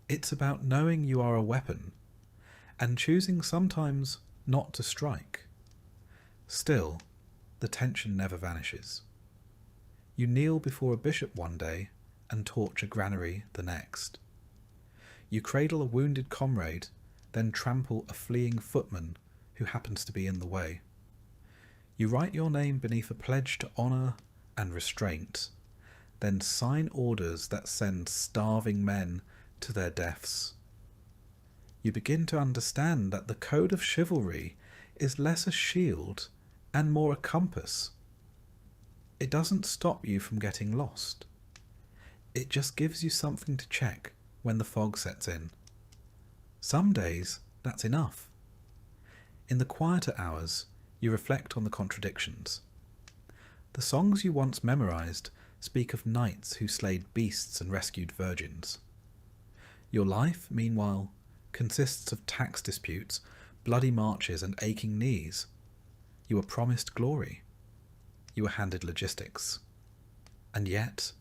It's about knowing you are a weapon, and choosing sometimes not to strike. Still, the tension never vanishes. You kneel before a bishop one day and torch a granary the next. You cradle a wounded comrade, then trample a fleeing footman who happens to be in the way. You write your name beneath a pledge to honour and restraint, then sign orders that send starving men to their deaths. You begin to understand that the code of chivalry is less a shield and more a compass. It doesn't stop you from getting lost. It just gives you something to check when the fog sets in. Some days, that's enough. In the quieter hours, you reflect on the contradictions. The songs you once memorised speak of knights who slayed beasts and rescued virgins. Your life, meanwhile, consists of tax disputes, bloody marches and aching knees. You were promised glory. You were handed logistics. And yet,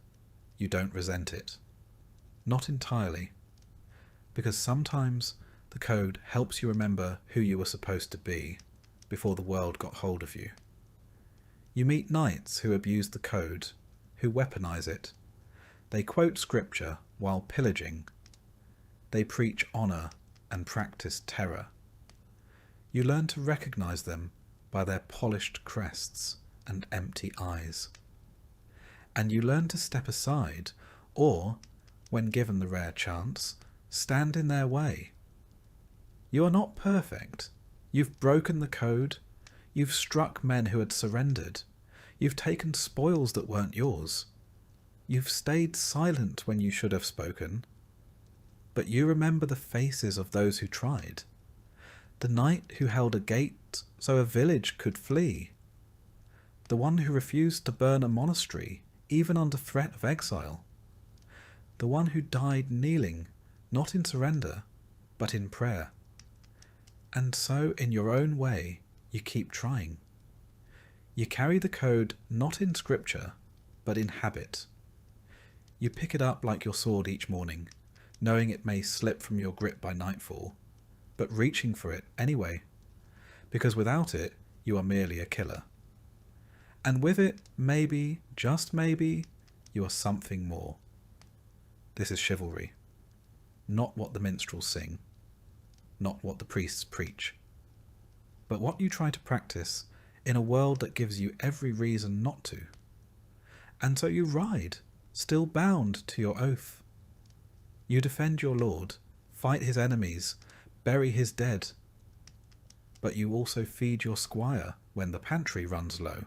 you don't resent it. Not entirely. Because sometimes the code helps you remember who you were supposed to be before the world got hold of you. You meet knights who abuse the code, who weaponize it. They quote scripture while pillaging. They preach honour and practice terror. You learn to recognize them by their polished crests and empty eyes. And you learn to step aside, or, when given the rare chance, stand in their way. You are not perfect. You've broken the code. You've struck men who had surrendered. You've taken spoils that weren't yours. You've stayed silent when you should have spoken. But you remember the faces of those who tried. The knight who held a gate so a village could flee. The one who refused to burn a monastery, even under threat of exile. The one who died kneeling, not in surrender, but in prayer. And so, in your own way, you keep trying. You carry the code not in scripture, but in habit. You pick it up like your sword each morning, knowing it may slip from your grip by nightfall, but reaching for it anyway, because without it, you are merely a killer. And with it, maybe, just maybe, you are something more. This is chivalry. Not what the minstrels sing, not what the priests preach, but what you try to practice in a world that gives you every reason not to. And so you ride, still bound to your oath. You defend your lord, fight his enemies, bury his dead. But you also feed your squire when the pantry runs low.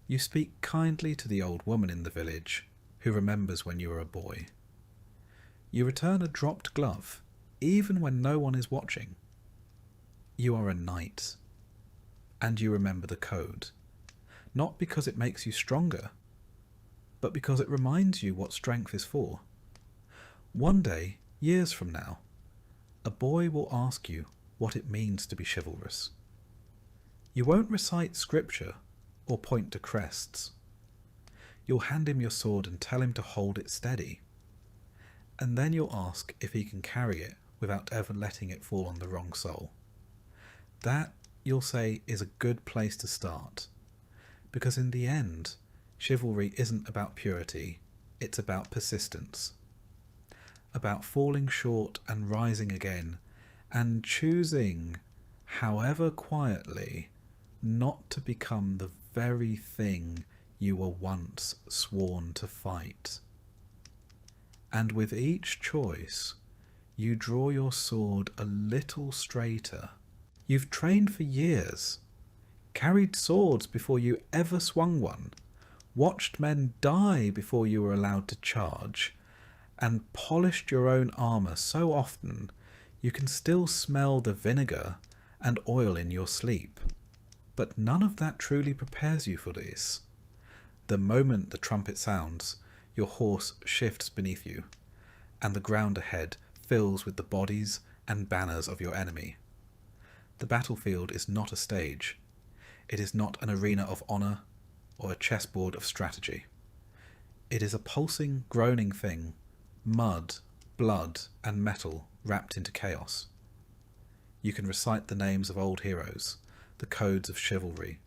You speak kindly to the old woman in the village who remembers when you were a boy. You return a dropped glove, even when no one is watching. You are a knight, and you remember the code, not because it makes you stronger, but because it reminds you what strength is for. One day, years from now, a boy will ask you what it means to be chivalrous. You won't recite scripture or point to crests. You'll hand him your sword and tell him to hold it steady. And then you'll ask if he can carry it without ever letting it fall on the wrong sole. That, you'll say, is a good place to start. Because in the end, chivalry isn't about purity, it's about persistence. About falling short and rising again, and choosing, however quietly, not to become the very thing you were once sworn to fight. And with each choice, you draw your sword a little straighter. You've trained for years, carried swords before you ever swung one, watched men die before you were allowed to charge, and polished your own armour so often you can still smell the vinegar and oil in your sleep. But none of that truly prepares you for this. The moment the trumpet sounds, your horse shifts beneath you, and the ground ahead fills with the bodies and banners of your enemy. The battlefield is not a stage. It is not an arena of honour or a chessboard of strategy. It is a pulsing, groaning thing, mud, blood, and metal wrapped into chaos. You can recite the names of old heroes, the codes of chivalry,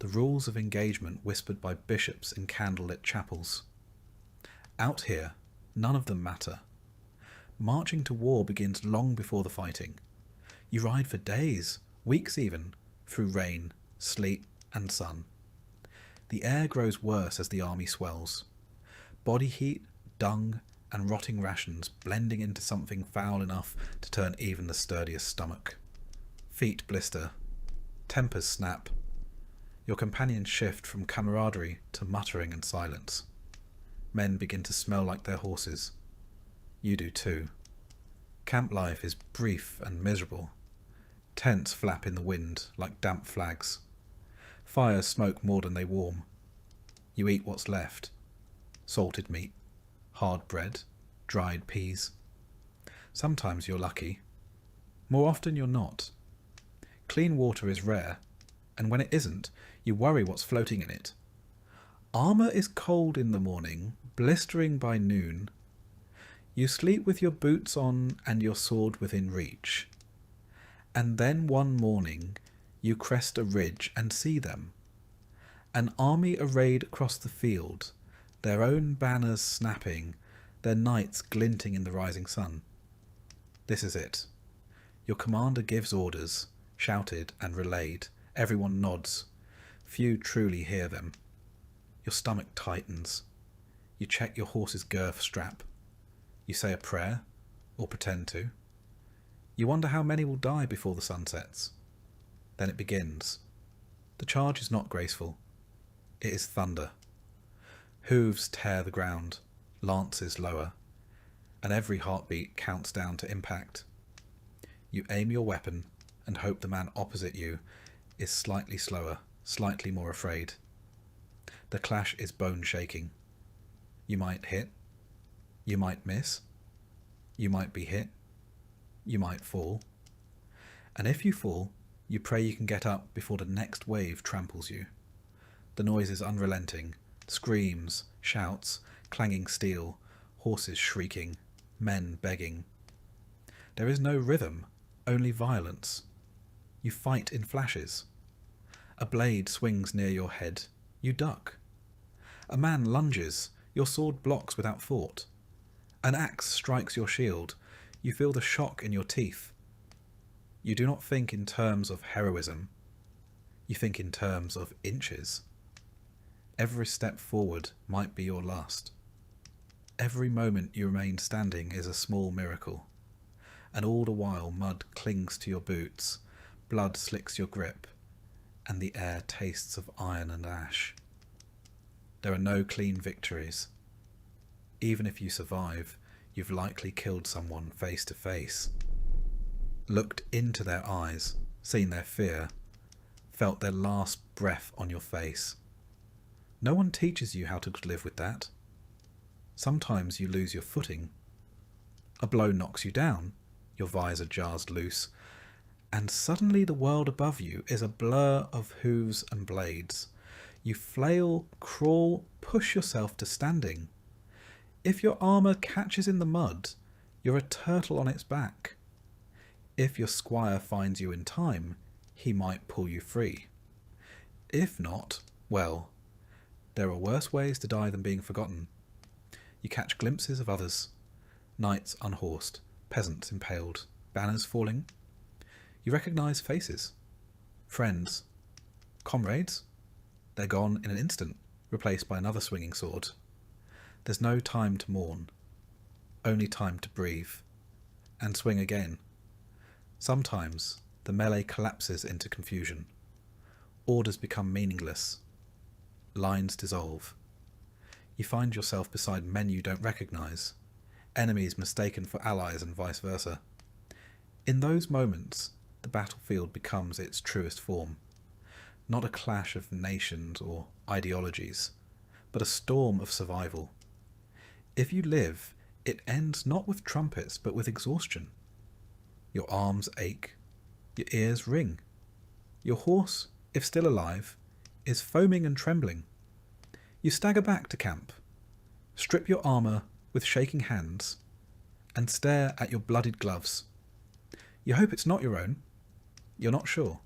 the rules of engagement whispered by bishops in candlelit chapels. Out here, none of them matter. Marching to war begins long before the fighting. You ride for days, weeks even, through rain, sleet, and sun. The air grows worse as the army swells. Body heat, dung, and rotting rations blending into something foul enough to turn even the sturdiest stomach. Feet blister. Tempers snap. Your companions shift from camaraderie to muttering and silence. Men begin to smell like their horses. You do too. Camp life is brief and miserable. Tents flap in the wind like damp flags. Fires smoke more than they warm. You eat what's left. Salted meat, hard bread, dried peas. Sometimes you're lucky. More often you're not. Clean water is rare, and when it isn't, you worry what's floating in it. Armour is cold in the morning, blistering by noon. You sleep with your boots on and your sword within reach. And then one morning you crest a ridge and see them. An army arrayed across the field, their own banners snapping, their knights glinting in the rising sun. This is it. Your commander gives orders, shouted and relayed. Everyone nods. Few truly hear them. Your stomach tightens. You check your horse's girth strap. You say a prayer, or pretend to. You wonder how many will die before the sun sets. Then it begins. The charge is not graceful. It is thunder. Hooves tear the ground, lances lower, and every heartbeat counts down to impact. You aim your weapon and hope the man opposite you is slightly slower, slightly more afraid. The clash is bone-shaking. You might hit. You might miss. You might be hit. You might fall. And if you fall, you pray you can get up before the next wave tramples you. The noise is unrelenting. Screams, shouts, clanging steel, horses shrieking, men begging. There is no rhythm, only violence. You fight in flashes. A blade swings near your head. You duck. A man lunges. Your sword blocks without thought. An axe strikes your shield. You feel the shock in your teeth. You do not think in terms of heroism. You think in terms of inches. Every step forward might be your last. Every moment you remain standing is a small miracle. And all the while mud clings to your boots, blood slicks your grip, and the air tastes of iron and ash. There are no clean victories. Even if you survive, you've likely killed someone face to face. Looked into their eyes, seen their fear, felt their last breath on your face. No one teaches you how to live with that. Sometimes you lose your footing. A blow knocks you down, your visor jars loose, and suddenly the world above you is a blur of hooves and blades. You flail, crawl, push yourself to standing. If your armour catches in the mud, you're a turtle on its back. If your squire finds you in time, he might pull you free. If not, well, there are worse ways to die than being forgotten. You catch glimpses of others, knights unhorsed, peasants impaled, banners falling. You recognise faces, friends, comrades. They're gone in an instant, replaced by another swinging sword. There's no time to mourn, only time to breathe, and swing again. Sometimes the melee collapses into confusion. Orders become meaningless. Lines dissolve. You find yourself beside men you don't recognise, enemies mistaken for allies and vice versa. In those moments, the battlefield becomes its truest form. Not a clash of nations or ideologies, but a storm of survival. If you live, it ends not with trumpets, but with exhaustion. Your arms ache, your ears ring. Your horse, if still alive, is foaming and trembling. You stagger back to camp, strip your armour with shaking hands, and stare at your bloodied gloves. You hope it's not your own. You're not sure.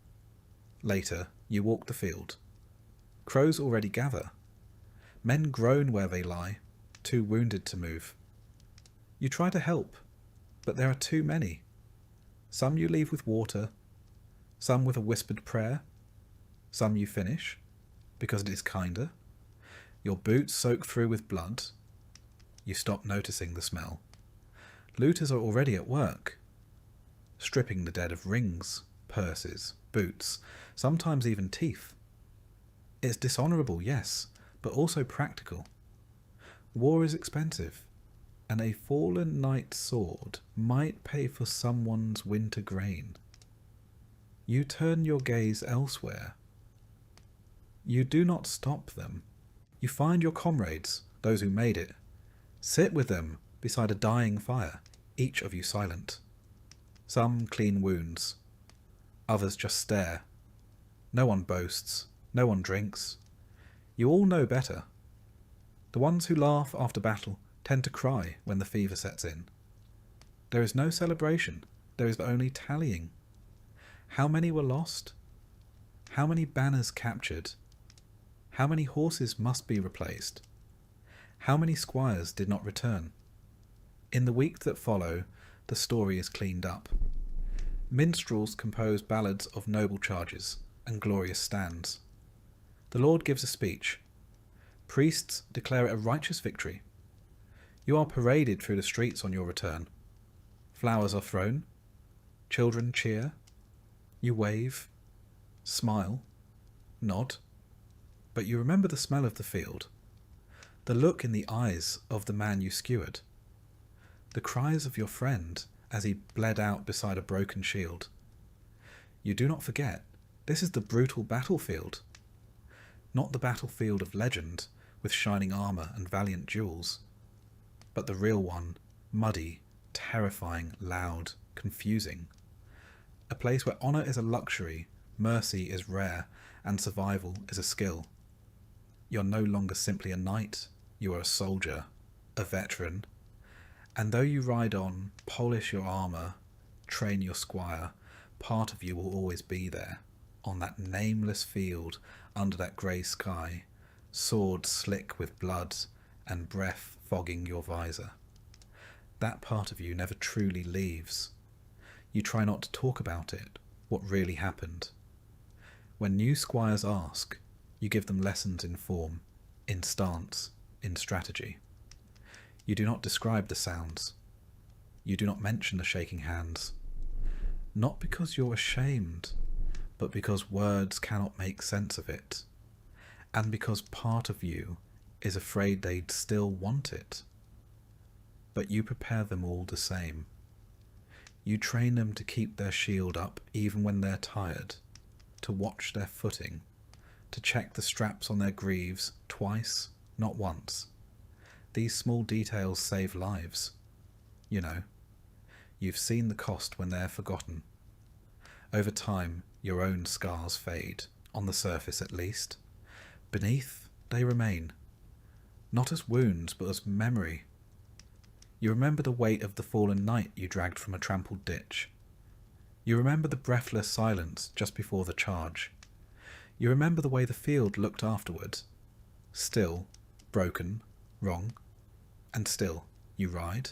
Later, you walk the field. Crows already gather. Men groan where they lie, too wounded to move. You try to help, but there are too many. Some you leave with water, some with a whispered prayer, some you finish, because it is kinder. Your boots soak through with blood. You stop noticing the smell. Looters are already at work, stripping the dead of rings, purses, boots, sometimes even teeth. It's dishonourable, yes, but also practical. War is expensive, and a fallen knight's sword might pay for someone's winter grain. You turn your gaze elsewhere. You do not stop them. You find your comrades, those who made it. Sit with them beside a dying fire, each of you silent. Some clean wounds. Others just stare. No one boasts. No one drinks. You all know better. The ones who laugh after battle tend to cry when the fever sets in. There is no celebration. There is only tallying. How many were lost? How many banners captured? How many horses must be replaced? How many squires did not return? In the weeks that follow, the story is cleaned up. Minstrels compose ballads of noble charges and glorious stands. The Lord gives a speech. Priests declare it a righteous victory. You are paraded through the streets on your return. Flowers are thrown. Children cheer. You wave, smile, nod. But you remember the smell of the field, the look in the eyes of the man you skewered, the cries of your friend as he bled out beside a broken shield. You do not forget, this is the brutal battlefield. Not the battlefield of legend with shining armour and valiant duels, but the real one, muddy, terrifying, loud, confusing. A place where honour is a luxury, mercy is rare, and survival is a skill. You're no longer simply a knight, you are a soldier, a veteran. And though you ride on, polish your armour, train your squire, part of you will always be there, on that nameless field under that grey sky, sword slick with blood and breath fogging your visor. That part of you never truly leaves. You try not to talk about it, what really happened. When new squires ask, you give them lessons in form, in stance, in strategy. You do not describe the sounds. You do not mention the shaking hands. Not because you're ashamed, but because words cannot make sense of it, and because part of you is afraid they'd still want it. But you prepare them all the same. You train them to keep their shield up even when they're tired, to watch their footing, to check the straps on their greaves twice, not once. These small details save lives. You know, you've seen the cost when they're forgotten. Over time, your own scars fade, on the surface at least. Beneath, they remain. Not as wounds, but as memory. You remember the weight of the fallen knight you dragged from a trampled ditch. You remember the breathless silence just before the charge. You remember the way the field looked afterward. Still, broken, wrong, and still, you ride.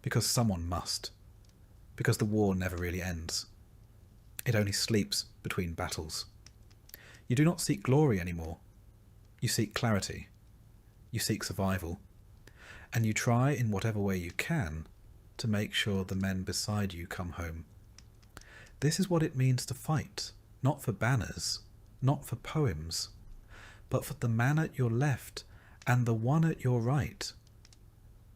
Because someone must. Because the war never really ends. It only sleeps between battles. You do not seek glory anymore. You seek clarity. You seek survival. And you try in whatever way you can to make sure the men beside you come home. This is what it means to fight, not for banners, not for poems, but for the man at your left and the one at your right,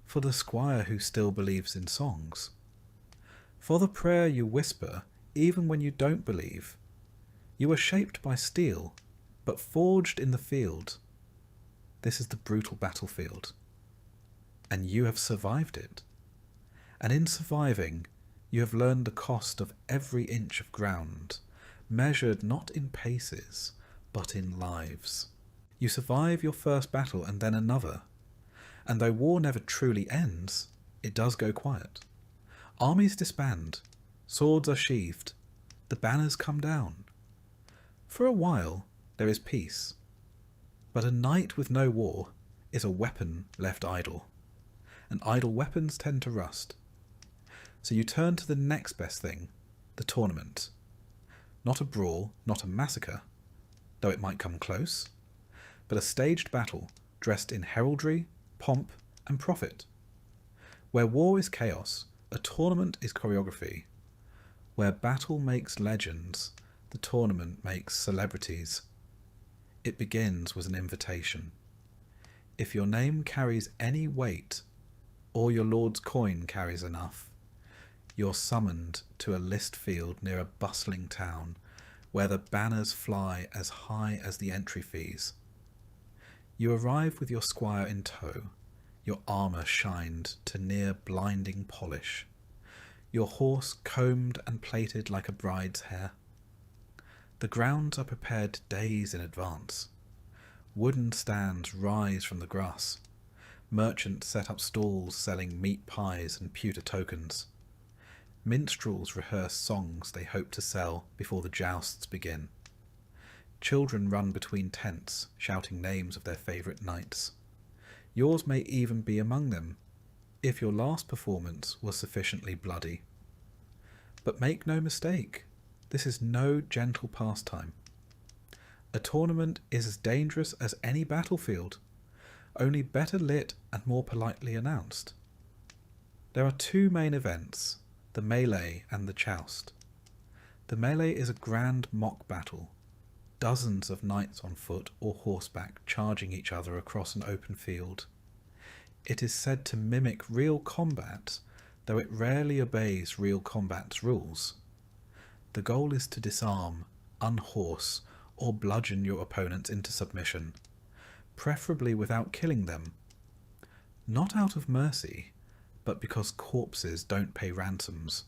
for the squire who still believes in songs, for the prayer you whisper even when you don't believe. You are shaped by steel, but forged in the field. This is the brutal battlefield. And you have survived it. And in surviving, you have learned the cost of every inch of ground, measured not in paces, but in lives. You survive your first battle and then another. And though war never truly ends, it does go quiet. Armies disband, swords are sheathed, the banners come down. For a while, there is peace. But a knight with no war is a weapon left idle. And idle weapons tend to rust. So you turn to the next best thing, the tournament. Not a brawl, not a massacre, though it might come close, but a staged battle dressed in heraldry, pomp, and profit. Where war is chaos, a tournament is choreography. Where battle makes legends, the tournament makes celebrities. It begins with an invitation. If your name carries any weight, or your lord's coin carries enough, you're summoned to a list field near a bustling town where the banners fly as high as the entry fees. You arrive with your squire in tow, your armour shined to near blinding polish, your horse combed and plaited like a bride's hair. The grounds are prepared days in advance. Wooden stands rise from the grass. Merchants set up stalls selling meat pies and pewter tokens. Minstrels rehearse songs they hope to sell before the jousts begin. Children run between tents, shouting names of their favourite knights. Yours may even be among them, if your last performance was sufficiently bloody. But make no mistake, this is no gentle pastime. A tournament is as dangerous as any battlefield, only better lit and more politely announced. There are two main events, the melee and the joust. The melee is a grand mock battle, dozens of knights on foot or horseback charging each other across an open field. It is said to mimic real combat, though it rarely obeys real combat's rules. The goal is to disarm, unhorse, or bludgeon your opponents into submission, preferably without killing them. Not out of mercy, but because corpses don't pay ransoms.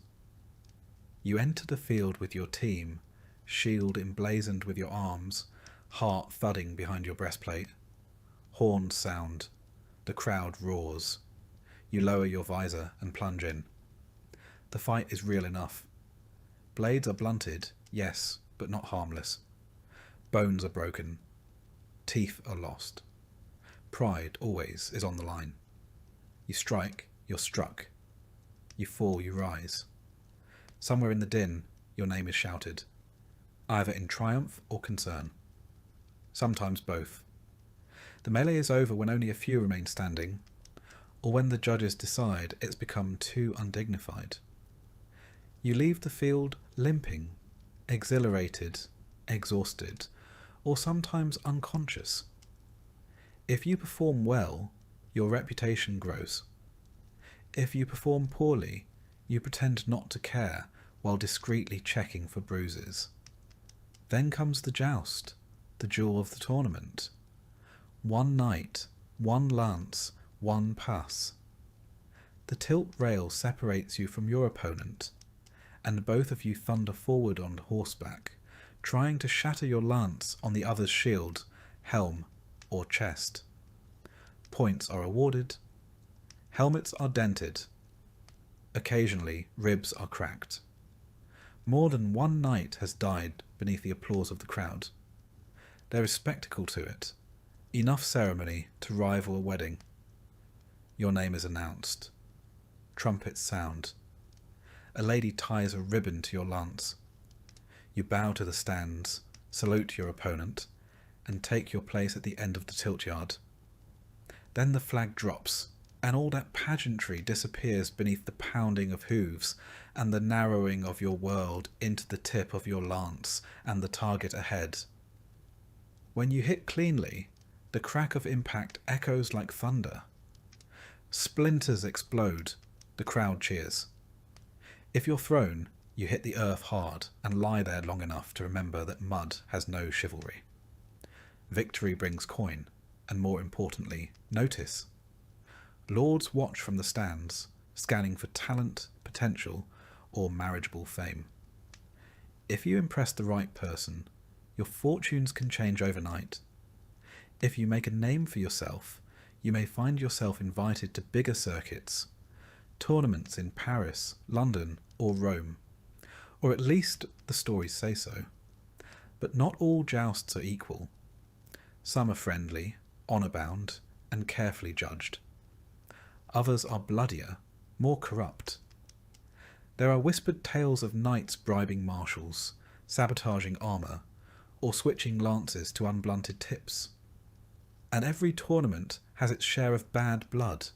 You enter the field with your team, shield emblazoned with your arms, heart thudding behind your breastplate. Horns sound. The crowd roars. You lower your visor and plunge in. The fight is real enough. Blades are blunted, yes, but not harmless. Bones are broken. Teeth are lost. Pride always is on the line. You strike, you're struck. You fall, you rise. Somewhere in the din, your name is shouted, either in triumph or concern. Sometimes both. The melee is over when only a few remain standing, or when the judges decide it's become too undignified. You leave the field limping, exhilarated, exhausted, or sometimes unconscious. If you perform well, your reputation grows. If you perform poorly, you pretend not to care while discreetly checking for bruises. Then comes the joust, the jewel of the tournament. One knight, one lance, one pass. The tilt rail separates you from your opponent, and both of you thunder forward on horseback, trying to shatter your lance on the other's shield, helm, or chest. Points are awarded. Helmets are dented. Occasionally, ribs are cracked. More than one knight has died beneath the applause of the crowd. There is spectacle to it, enough ceremony to rival a wedding. Your name is announced. Trumpets sound. A lady ties a ribbon to your lance. You bow to the stands, salute your opponent, and take your place at the end of the tilt yard. Then the flag drops, and all that pageantry disappears beneath the pounding of hooves and the narrowing of your world into the tip of your lance and the target ahead. When you hit cleanly, the crack of impact echoes like thunder. Splinters explode, the crowd cheers. If you're thrown, you hit the earth hard and lie there long enough to remember that mud has no chivalry. Victory brings coin, and more importantly, notice. Lords watch from the stands, scanning for talent, potential, or marriageable fame. If you impress the right person, your fortunes can change overnight. If you make a name for yourself, you may find yourself invited to bigger circuits, tournaments in Paris, London, or Rome. Or at least the stories say so. But not all jousts are equal. Some are friendly, honour-bound, and carefully judged. Others are bloodier, more corrupt. There are whispered tales of knights bribing marshals, sabotaging armour, or switching lances to unblunted tips. And every tournament has its share of bad blood,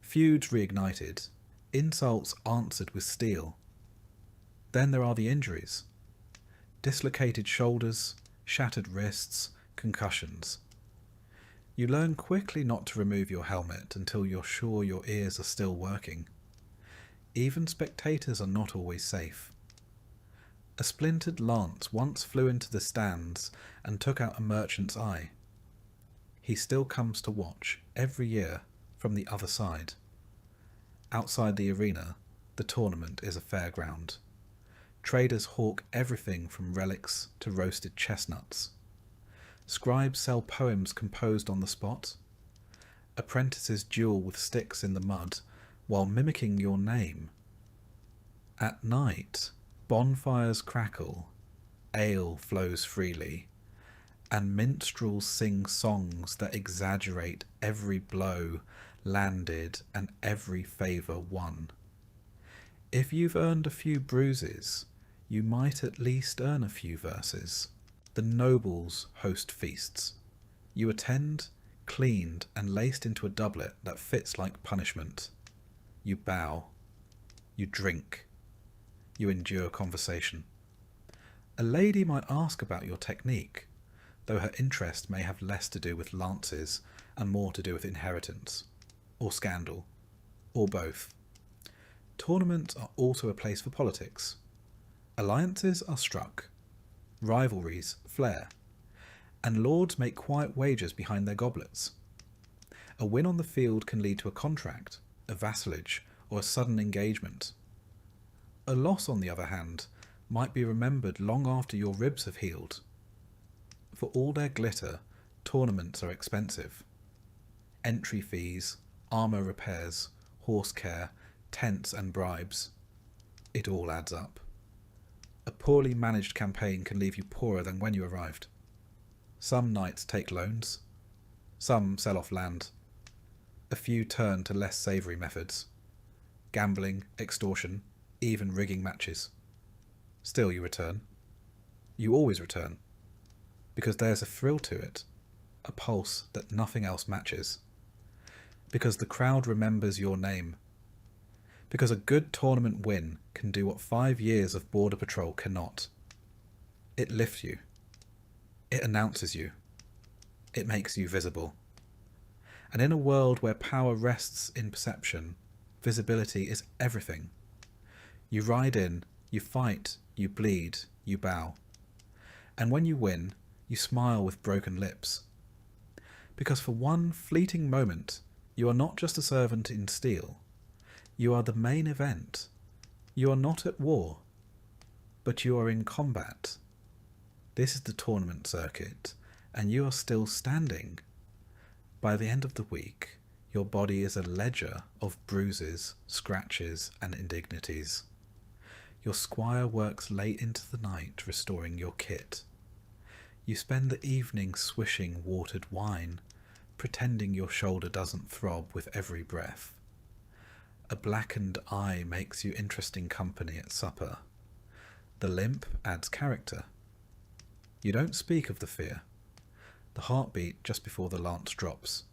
feuds reignited, insults answered with steel. Then there are the injuries. Dislocated shoulders, shattered wrists, concussions. You learn quickly not to remove your helmet until you're sure your ears are still working. Even spectators are not always safe. A splintered lance once flew into the stands and took out a merchant's eye. He still comes to watch, every year, from the other side. Outside the arena, the tournament is a fairground. Traders hawk everything from relics to roasted chestnuts. Scribes sell poems composed on the spot. Apprentices duel with sticks in the mud while mimicking your name. At night, bonfires crackle, ale flows freely, and minstrels sing songs that exaggerate every blow landed and every favour won. If you've earned a few bruises, you might at least earn a few verses. The nobles host feasts. You attend, cleaned and laced into a doublet that fits like punishment. You bow. You drink. You endure conversation. A lady might ask about your technique, though her interest may have less to do with lances and more to do with inheritance, or scandal, or both. Tournaments are also a place for politics. Alliances are struck, rivalries flare, and lords make quiet wagers behind their goblets. A win on the field can lead to a contract, a vassalage, or a sudden engagement. A loss, on the other hand, might be remembered long after your ribs have healed. For all their glitter, tournaments are expensive. Entry fees, armour repairs, horse care, tents and bribes. It all adds up. A poorly managed campaign can leave you poorer than when you arrived. Some knights take loans. Some sell off land. A few turn to less savoury methods. Gambling, extortion, even rigging matches. Still you return. You always return. Because there's a thrill to it. A pulse that nothing else matches. Because the crowd remembers your name. Because a good tournament win can do what 5 years of border patrol cannot. It lifts you. It announces you. It makes you visible. And in a world where power rests in perception, visibility is everything. You ride in, you fight, you bleed, you bow. And when you win, you smile with broken lips. Because for one fleeting moment, you are not just a servant in steel. You are the main event. You are not at war, but you are in combat. This is the tournament circuit, and you are still standing. By the end of the week, your body is a ledger of bruises, scratches, and indignities. Your squire works late into the night restoring your kit. You spend the evening swishing watered wine, pretending your shoulder doesn't throb with every breath. A blackened eye makes you interesting company at supper. The limp adds character. You don't speak of the fear. The heartbeat just before the lance drops.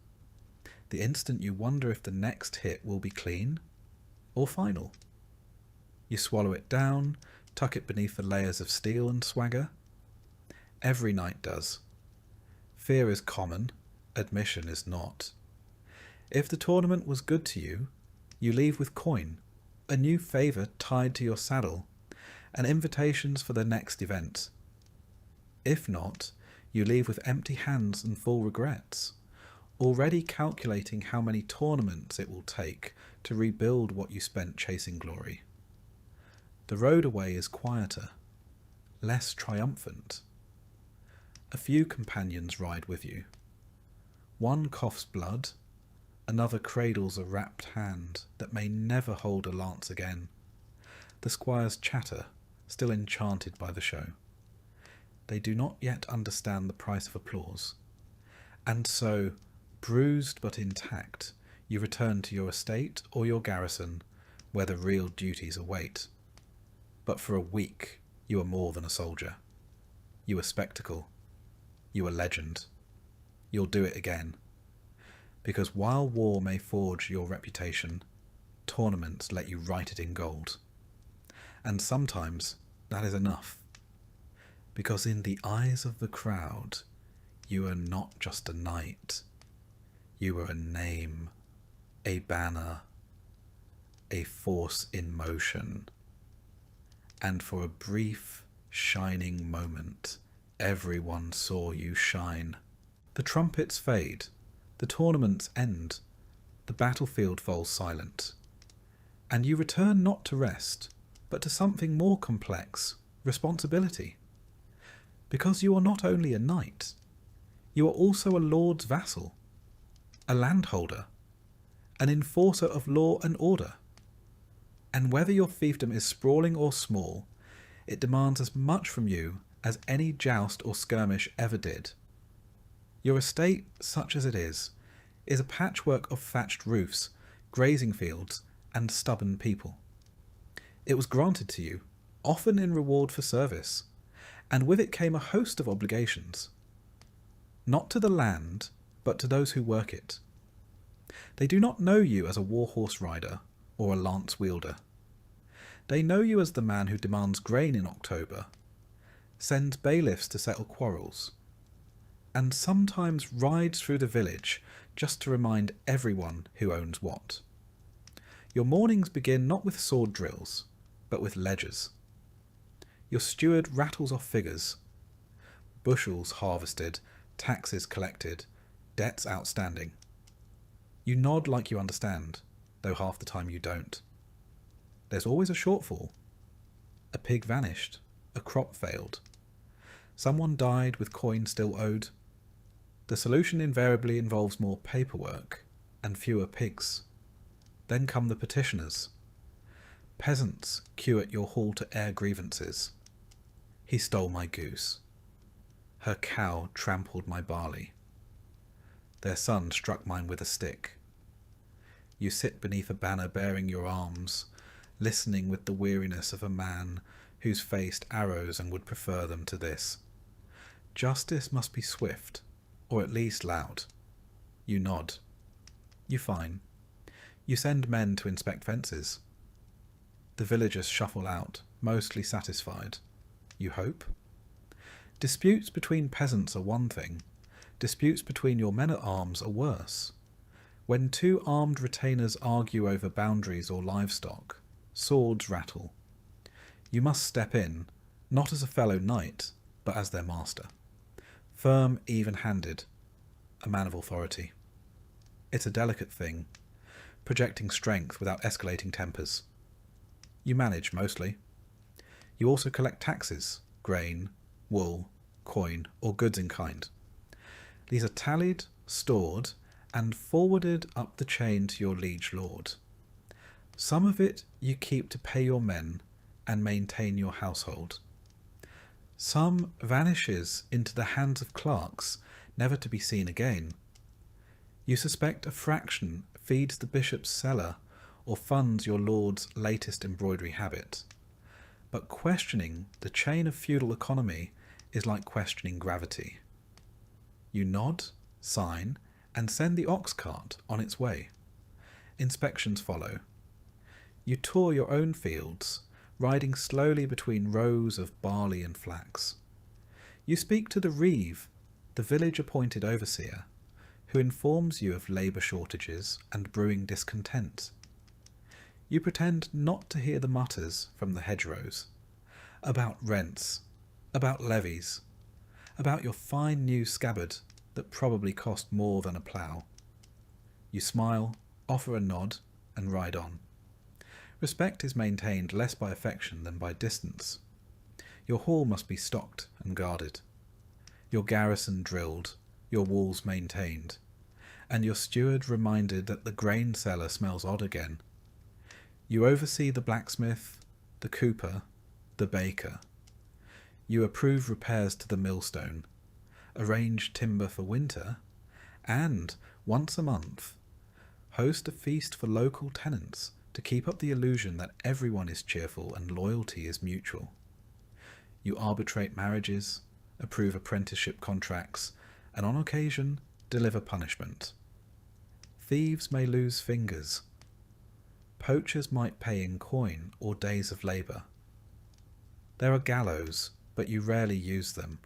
The instant you wonder if the next hit will be clean or final. You swallow it down, tuck it beneath the layers of steel and swagger. Every knight does. Fear is common, admission is not. If the tournament was good to you, you leave with coin, a new favour tied to your saddle, and invitations for the next event. If not, you leave with empty hands and full regrets, already calculating how many tournaments it will take to rebuild what you spent chasing glory. The road away is quieter, less triumphant. A few companions ride with you. One coughs blood, another cradles a wrapped hand that may never hold a lance again. The squires chatter, still enchanted by the show. They do not yet understand the price of applause. And so, bruised but intact, you return to your estate or your garrison, where the real duties await. But for a week, you are more than a soldier. You are spectacle. You are legend. You'll do it again. Because while war may forge your reputation, tournaments let you write it in gold. And sometimes that is enough. Because in the eyes of the crowd, you are not just a knight. You are a name, a banner, a force in motion. And for a brief, shining moment, everyone saw you shine. The trumpets fade. The tournaments end. The battlefield falls silent. And you return not to rest, but to something more complex, responsibility. Because you are not only a knight, you are also a lord's vassal, a landholder, an enforcer of law and order. And whether your fiefdom is sprawling or small, it demands as much from you as any joust or skirmish ever did. Your estate, such as it is a patchwork of thatched roofs, grazing fields, and stubborn people. It was granted to you, often in reward for service, and with it came a host of obligations. Not to the land, but to those who work it. They do not know you as a warhorse rider or a lance wielder. They know you as the man who demands grain in October, sends bailiffs to settle quarrels, and sometimes rides through the village just to remind everyone who owns what. Your mornings begin not with sword drills, but with ledgers. Your steward rattles off figures. Bushels harvested, taxes collected, debts outstanding. You nod like you understand, though half the time you don't. There's always a shortfall. A pig vanished, a crop failed. Someone died with coin still owed. The solution invariably involves more paperwork and fewer pigs. Then come the petitioners. Peasants queue at your hall to air grievances. He stole my goose. Her cow trampled my barley. Their son struck mine with a stick. You sit beneath a banner bearing your arms, listening with the weariness of a man who's faced arrows and would prefer them to this. Justice must be swift, or at least loud. You nod. You fine. You send men to inspect fences. The villagers shuffle out, mostly satisfied. You hope? Disputes between peasants are one thing. Disputes between your men-at-arms are worse. When two armed retainers argue over boundaries or livestock, swords rattle. You must step in, not as a fellow knight, but as their master. Firm, even-handed, a man of authority. It's a delicate thing, projecting strength without escalating tempers. You manage, mostly. You also collect taxes, grain, wool, coin, or goods in kind. These are tallied, stored, and forwarded up the chain to your liege lord. Some of it you keep to pay your men and maintain your household. Some vanishes into the hands of clerks, never to be seen again. You suspect a fraction feeds the bishop's cellar or funds your lord's latest embroidery habit. But questioning the chain of feudal economy is like questioning gravity. You nod, sign, and send the ox cart on its way. Inspections follow. You tour your own fields, riding slowly between rows of barley and flax. You speak to the reeve, the village-appointed overseer, who informs you of labour shortages and brewing discontent. You pretend not to hear the mutters from the hedgerows, about rents, about levies, about your fine new scabbard that probably cost more than a plough. You smile, offer a nod, and ride on. Respect is maintained less by affection than by distance. Your hall must be stocked and guarded, your garrison drilled, your walls maintained, and your steward reminded that the grain cellar smells odd again. You oversee the blacksmith, the cooper, the baker. You approve repairs to the millstone, arrange timber for winter, and, once a month, host a feast for local tenants to keep up the illusion that everyone is cheerful and loyalty is mutual. You arbitrate marriages, approve apprenticeship contracts, and on occasion deliver punishment. Thieves may lose fingers. Poachers might pay in coin or days of labour. There are gallows, but you rarely use them.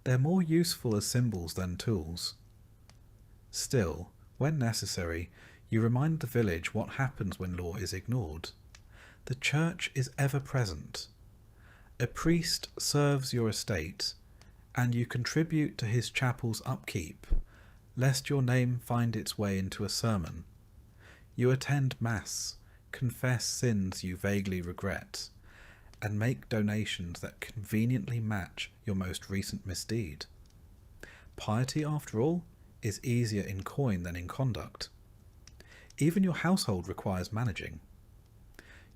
They're more useful as symbols than tools. Still, when necessary, you remind the village what happens when law is ignored. The church is ever present. A priest serves your estate, and you contribute to his chapel's upkeep, lest your name find its way into a sermon. You attend Mass, confess sins you vaguely regret, and make donations that conveniently match your most recent misdeed. Piety, after all, is easier in coin than in conduct. Even your household requires managing.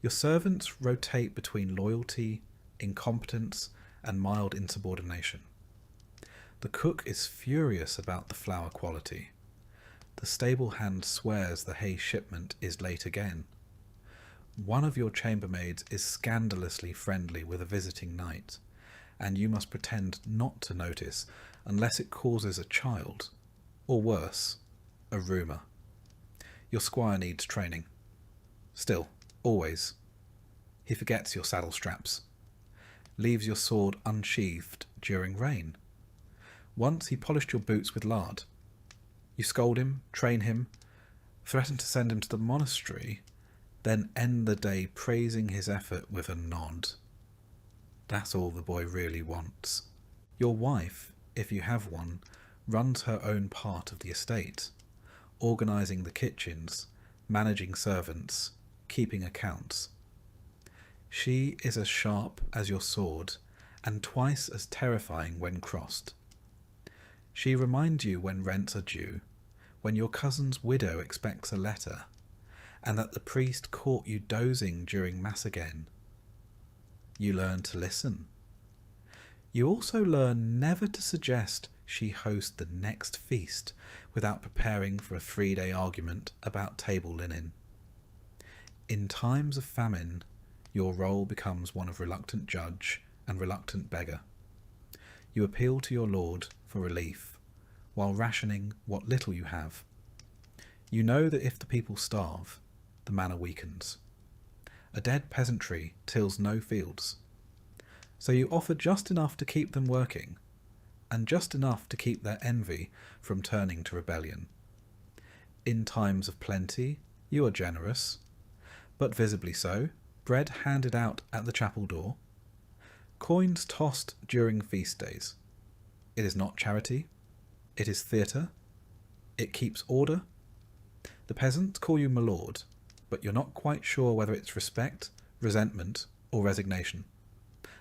Your servants rotate between loyalty, incompetence, and mild insubordination. The cook is furious about the flour quality. The stable hand swears the hay shipment is late again. One of your chambermaids is scandalously friendly with a visiting knight, and you must pretend not to notice unless it causes a child, or worse, a rumour. Your squire needs training. Still, always. He forgets your saddle straps. Leaves your sword unsheathed during rain. Once he polished your boots with lard. You scold him, train him, threaten to send him to the monastery, then end the day praising his effort with a nod. That's all the boy really wants. Your wife, if you have one, runs her own part of the estate, organising the kitchens, managing servants, keeping accounts. She is as sharp as your sword, and twice as terrifying when crossed. She reminds you when rents are due, when your cousin's widow expects a letter, and that the priest caught you dozing during Mass again. You learn to listen. You also learn never to suggest she host the next feast without preparing for a 3-day argument about table linen. In times of famine, your role becomes one of reluctant judge and reluctant beggar. You appeal to your lord for relief, while rationing what little you have. You know that if the people starve, the manor weakens. A dead peasantry tills no fields. So you offer just enough to keep them working, and just enough to keep their envy from turning to rebellion. In times of plenty, you are generous, but visibly so, bread handed out at the chapel door, coins tossed during feast days. It is not charity, it is theatre, it keeps order. The peasants call you my lord, but you're not quite sure whether it's respect, resentment, or resignation.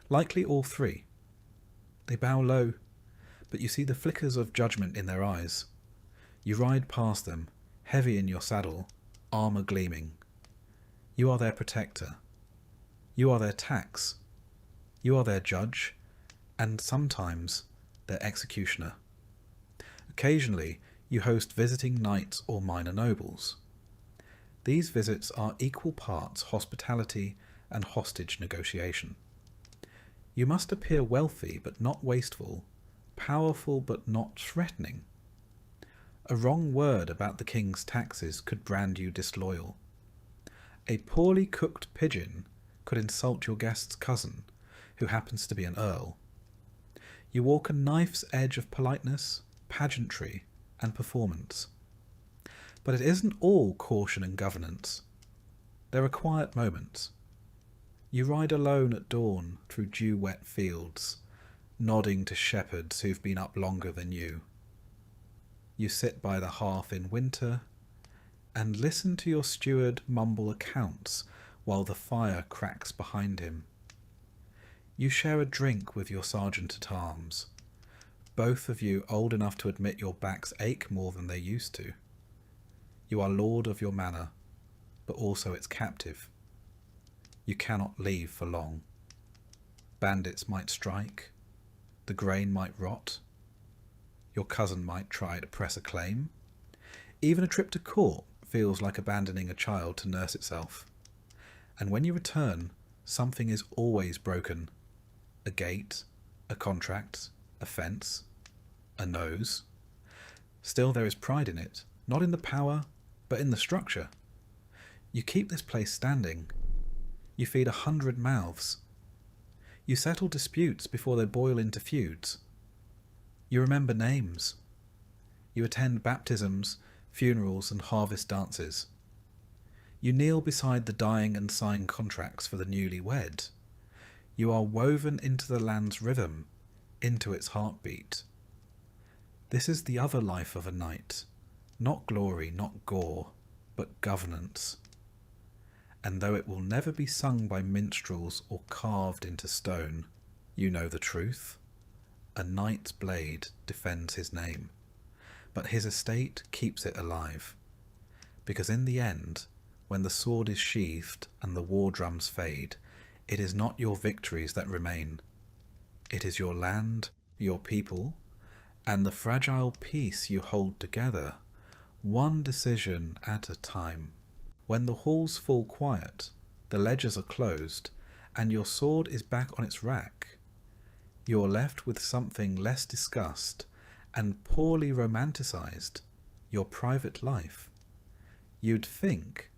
Likely all three. They bow low, but you see the flickers of judgment in their eyes. You ride past them, heavy in your saddle, armour gleaming. You are their protector. You are their tax. You are their judge, and sometimes their executioner. Occasionally, you host visiting knights or minor nobles. These visits are equal parts hospitality and hostage negotiation. You must appear wealthy but not wasteful, powerful but not threatening. A wrong word about the king's taxes could brand you disloyal. A poorly cooked pigeon could insult your guest's cousin, who happens to be an earl. You walk a knife's edge of politeness, pageantry, and performance. But it isn't all caution and governance. There are quiet moments. You ride alone at dawn through dew-wet fields, nodding to shepherds who've been up longer than you. You sit by the hearth in winter and listen to your steward mumble accounts while the fire cracks behind him. You share a drink with your sergeant-at-arms, both of you old enough to admit your backs ache more than they used to. You are lord of your manor, but also its captive. You cannot leave for long. Bandits might strike, the grain might rot, your cousin might try to press a claim. Even a trip to court feels like abandoning a child to nurse itself. And when you return, something is always broken. A gate, a contract, a fence, a nose. Still there is pride in it, not in the power, but in the structure. You keep this place standing. You feed 100 mouths. You settle disputes before they boil into feuds. You remember names. You attend baptisms, funerals, and harvest dances. You kneel beside the dying and sign contracts for the newly wed. You are woven into the land's rhythm, into its heartbeat. This is the other life of a knight. Not glory, not gore, but governance. And though it will never be sung by minstrels or carved into stone, you know the truth. A knight's blade defends his name, but his estate keeps it alive. Because in the end, when the sword is sheathed and the war drums fade, it is not your victories that remain. It is your land, your people, and the fragile peace you hold together, one decision at a time. When the halls fall quiet, the ledgers are closed, and your sword is back on its rack, you are left with something less discussed and poorly romanticized, your private life. You'd think,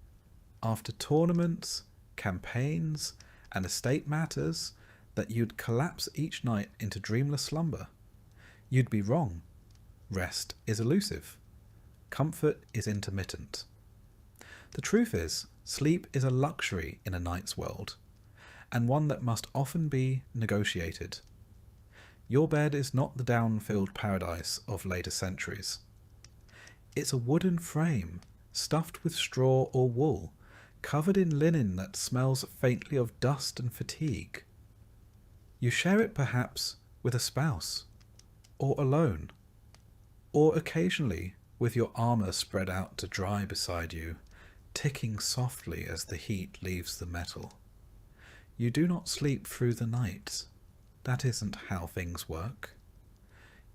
after tournaments, campaigns, and estate matters, that you'd collapse each night into dreamless slumber. You'd be wrong. Rest is elusive. Comfort is intermittent. The truth is, sleep is a luxury in a knight's world, and one that must often be negotiated. Your bed is not the down-filled paradise of later centuries. It's a wooden frame, stuffed with straw or wool, covered in linen that smells faintly of dust and fatigue. You share it perhaps with a spouse, or alone, or occasionally with your armour spread out to dry beside you, ticking softly as the heat leaves the metal. You do not sleep through the night. That isn't how things work.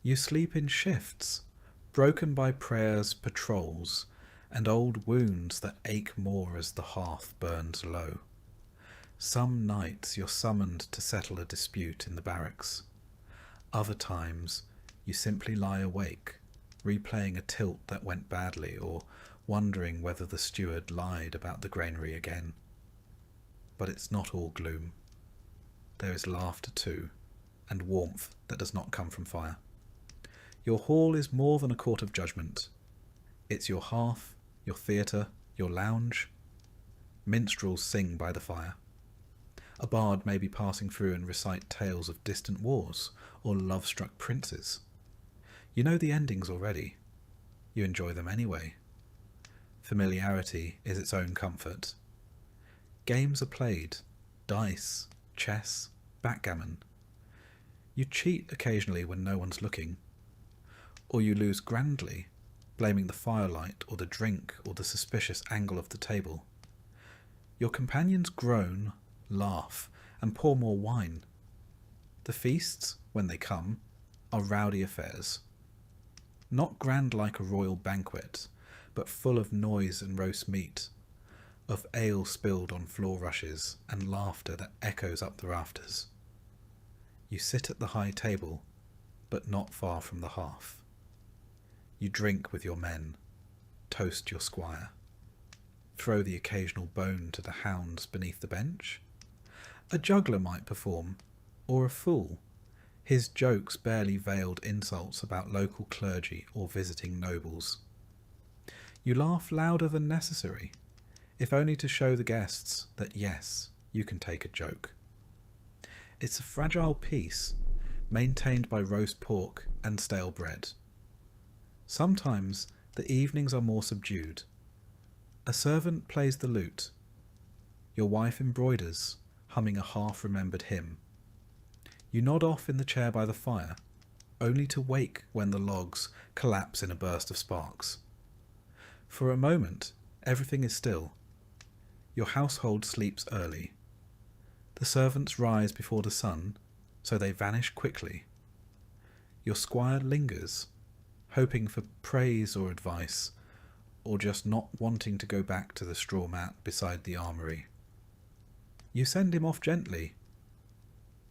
You sleep in shifts, broken by prayers, patrols, and old wounds that ache more as the hearth burns low. Some nights you're summoned to settle a dispute in the barracks. Other times you simply lie awake, replaying a tilt that went badly or wondering whether the steward lied about the granary again. But it's not all gloom. There is laughter too, and warmth that does not come from fire. Your hall is more than a court of judgment. It's your hearth, your theatre, your lounge. Minstrels sing by the fire. A bard may be passing through and recite tales of distant wars or love-struck princes. You know the endings already. You enjoy them anyway. Familiarity is its own comfort. Games are played, dice, chess, backgammon. You cheat occasionally when no one's looking. Or you lose grandly, blaming the firelight or the drink or the suspicious angle of the table. Your companions groan, laugh, and pour more wine. The feasts, when they come, are rowdy affairs. Not grand like a royal banquet, but full of noise and roast meat, of ale spilled on floor rushes and laughter that echoes up the rafters. You sit at the high table, but not far from the hearth. You drink with your men, toast your squire, throw the occasional bone to the hounds beneath the bench. A juggler might perform, or a fool, his jokes barely veiled insults about local clergy or visiting nobles. You laugh louder than necessary, if only to show the guests that yes, you can take a joke. It's a fragile peace, maintained by roast pork and stale bread. Sometimes the evenings are more subdued. A servant plays the lute. Your wife embroiders, humming a half-remembered hymn. You nod off in the chair by the fire, only to wake when the logs collapse in a burst of sparks. For a moment, everything is still. Your household sleeps early. The servants rise before the sun, so they vanish quickly. Your squire lingers, hoping for praise or advice, or just not wanting to go back to the straw mat beside the armoury. You send him off gently.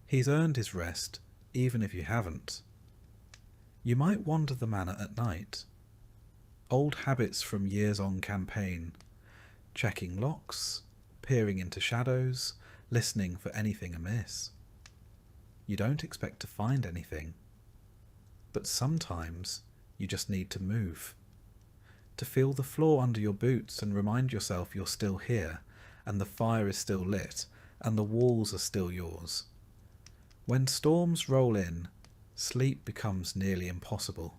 He's earned his rest, even if you haven't. You might wander the manor at night. Old habits from years on campaign, checking locks, peering into shadows, listening for anything amiss. You don't expect to find anything, but sometimes you just need to move, to feel the floor under your boots and remind yourself you're still here, and the fire is still lit, and the walls are still yours. When storms roll in, sleep becomes nearly impossible.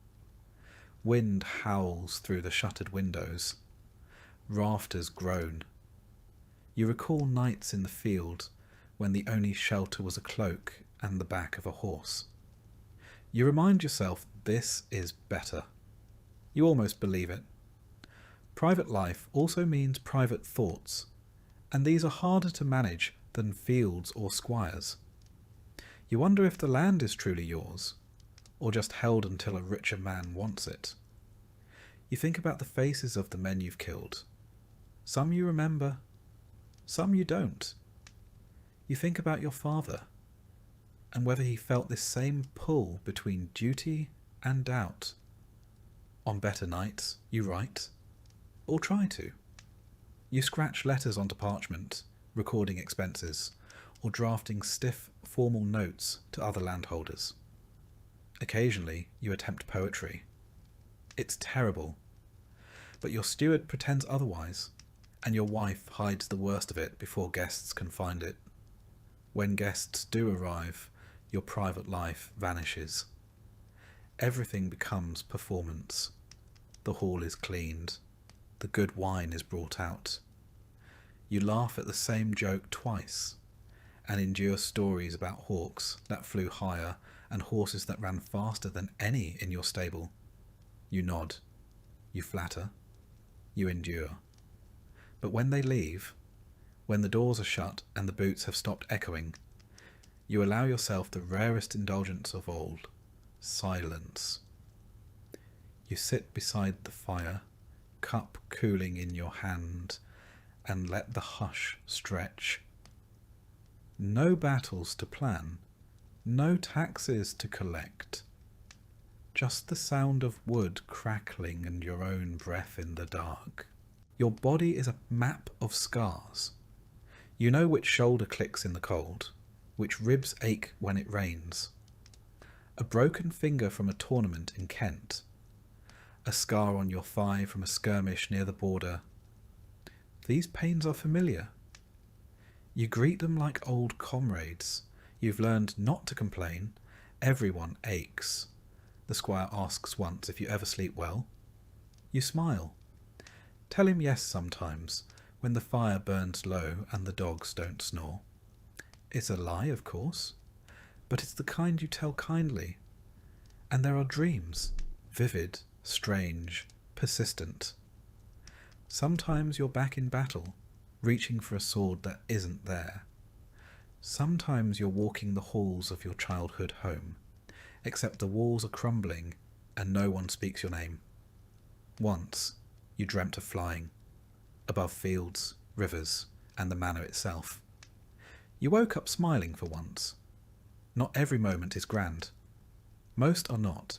Wind howls through the shuttered windows. Rafters groan. You recall nights in the field when the only shelter was a cloak and the back of a horse. You remind yourself this is better. You almost believe it. Private life also means private thoughts, and these are harder to manage than fields or squires. You wonder if the land is truly yours, or just held until a richer man wants it. You think about the faces of the men you've killed. Some you remember, some you don't. You think about your father, and whether he felt this same pull between duty and doubt. On better nights, you write, or try to. You scratch letters onto parchment, recording expenses, or drafting stiff, formal notes to other landholders. Occasionally, you attempt poetry. It's terrible, but your steward pretends otherwise, and your wife hides the worst of it before guests can find it. When guests do arrive, your private life vanishes. Everything becomes performance. The hall is cleaned. The good wine is brought out. You laugh at the same joke twice, and endure stories about hawks that flew higher and horses that ran faster than any in your stable. You nod. You flatter. You endure. But when they leave, when the doors are shut and the boots have stopped echoing, you allow yourself the rarest indulgence of all, silence. You sit beside the fire, cup cooling in your hand, and let the hush stretch. No battles to plan, no taxes to collect, just the sound of wood crackling and your own breath in the dark. Your body is a map of scars. You know which shoulder clicks in the cold, which ribs ache when it rains. A broken finger from a tournament in Kent, a scar on your thigh from a skirmish near the border. These pains are familiar. You greet them like old comrades. You've learned not to complain. Everyone aches. The squire asks once if you ever sleep well. You smile. Tell him yes sometimes, when the fire burns low and the dogs don't snore. It's a lie, of course, but it's the kind you tell kindly. And there are dreams, vivid, strange, persistent. Sometimes you're back in battle, reaching for a sword that isn't there. Sometimes you're walking the halls of your childhood home, except the walls are crumbling and no one speaks your name. Once you dreamt of flying, above fields, rivers, and the manor itself. You woke up smiling for once. Not every moment is grand. Most are not.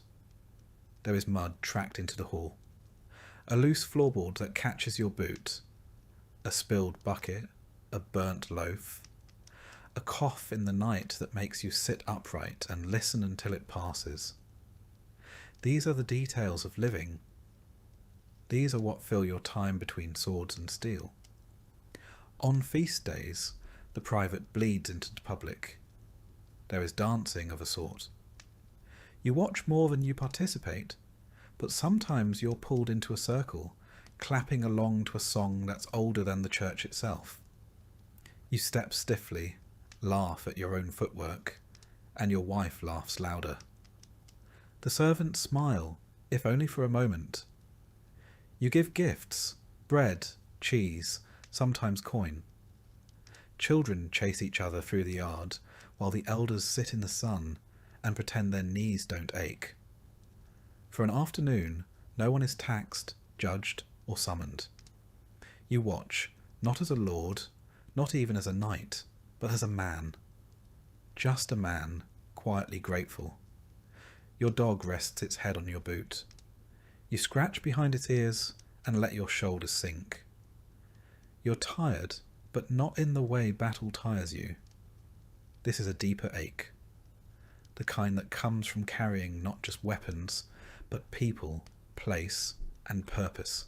There is mud tracked into the hall, a loose floorboard that catches your boot, a spilled bucket, a burnt loaf, a cough in the night that makes you sit upright and listen until it passes. These are the details of living. These are what fill your time between swords and steel. On feast days, the private bleeds into the public. There is dancing of a sort. You watch more than you participate, but sometimes you're pulled into a circle, clapping along to a song that's older than the church itself. You step stiffly, laugh at your own footwork, and your wife laughs louder. The servants smile, if only for a moment. You give gifts, bread, cheese, sometimes coin. Children chase each other through the yard, while the elders sit in the sun and pretend their knees don't ache. For an afternoon, no one is taxed, judged, or summoned. You watch, not as a lord, not even as a knight, but as a man. Just a man, quietly grateful. Your dog rests its head on your boot. You scratch behind its ears and let your shoulders sink. You're tired, but not in the way battle tires you. This is a deeper ache. The kind that comes from carrying not just weapons, but people, place, and purpose.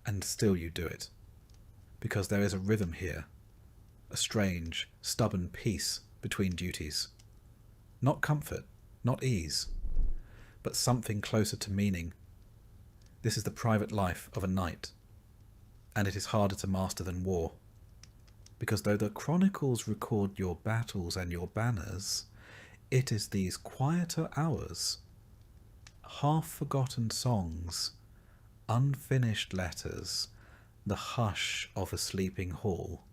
And still you do it. Because there is a rhythm here. A strange, stubborn peace between duties. Not comfort, not ease, but something closer to meaning. This is the private life of a knight, and it is harder to master than war. Because though the chronicles record your battles and your banners, it is these quieter hours, half-forgotten songs, unfinished letters, the hush of a sleeping hall,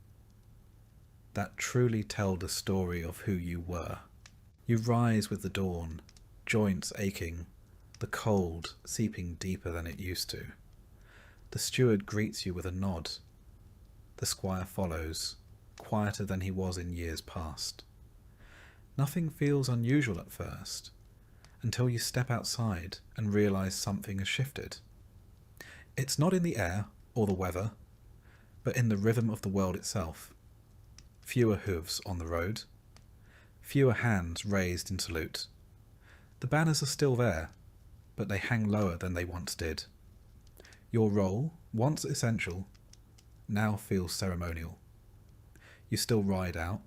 that truly tell the story of who you were. You rise with the dawn, joints aching, the cold seeping deeper than it used to. The steward greets you with a nod. The squire follows, quieter than he was in years past. Nothing feels unusual at first, until you step outside and realise something has shifted. It's not in the air or the weather, but in the rhythm of the world itself. Fewer hooves on the road, fewer hands raised in salute. The banners are still there, but they hang lower than they once did. Your role, once essential, now feels ceremonial. You still ride out,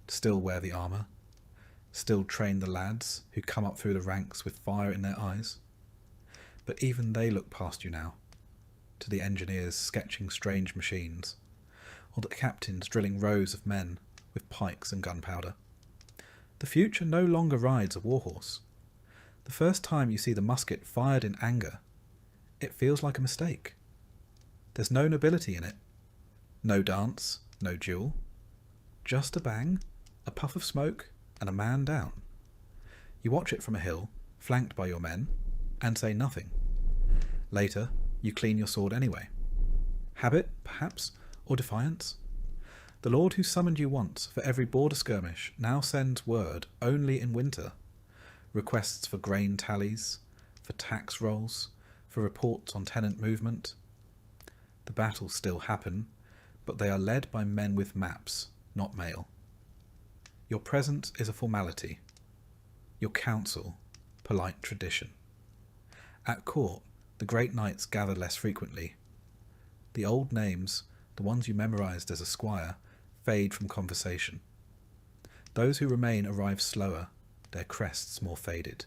still wear the armour, still train the lads who come up through the ranks with fire in their eyes. But even they look past you now, to the engineers sketching strange machines, or the captains drilling rows of men with pikes and gunpowder. The future no longer rides a warhorse. The first time you see the musket fired in anger, it feels like a mistake. There's no nobility in it. No dance, no duel. Just a bang, A puff of smoke and a man down. You watch it from a hill, flanked by your men, and say nothing. Later, you clean your sword anyway. Habit, perhaps, or defiance? The Lord who summoned you once for every border skirmish now sends word only in winter. Requests for grain tallies, for tax rolls, for reports on tenant movement. The battles still happen, but they are led by men with maps, not mail. Your presence is a formality. Your counsel, polite tradition. At court, the great knights gather less frequently. The old names, the ones you memorized as a squire, fade from conversation. Those who remain arrive slower, their crests more faded.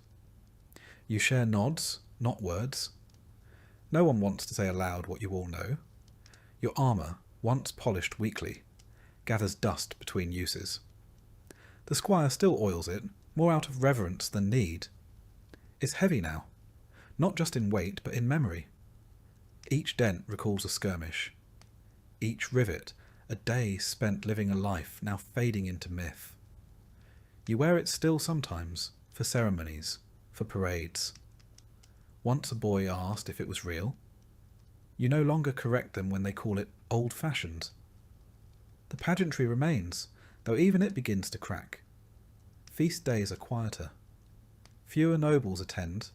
You share nods, not words. No one wants to say aloud what you all know. Your armour, once polished weekly, gathers dust between uses. The squire still oils it, more out of reverence than need. It's heavy now, not just in weight but in memory. Each dent recalls a skirmish. Each rivet, a day spent living a life now fading into myth. You wear it still sometimes, for ceremonies, for parades. Once a boy asked if it was real. You no longer correct them when they call it old-fashioned. The pageantry remains, though even it begins to crack. Feast days are quieter. Fewer nobles attend.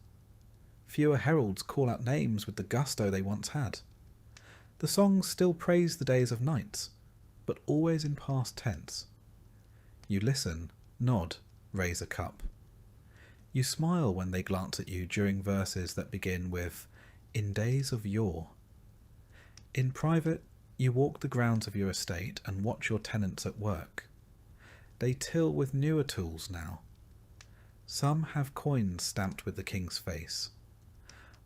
Fewer heralds call out names with the gusto they once had. The songs still praise the days of knights, but always in past tense. You listen, nod, raise a cup. You smile when they glance at you during verses that begin with, "In days of yore." In private, you walk the grounds of your estate and watch your tenants at work. They till with newer tools now. Some have coins stamped with the king's face.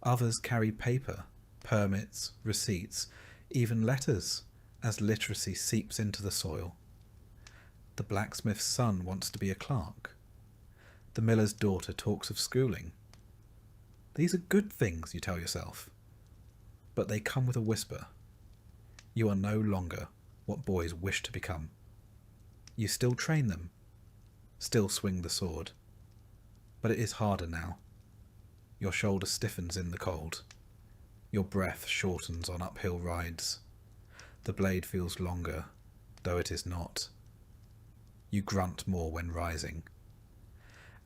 Others carry paper, permits, receipts, even letters, as literacy seeps into the soil. The blacksmith's son wants to be a clerk. The miller's daughter talks of schooling. These are good things, you tell yourself. But they come with a whisper. You are no longer what boys wish to become. You still train them, still swing the sword. But it is harder now. Your shoulder stiffens in the cold. Your breath shortens on uphill rides. The blade feels longer, though it is not. You grunt more when rising.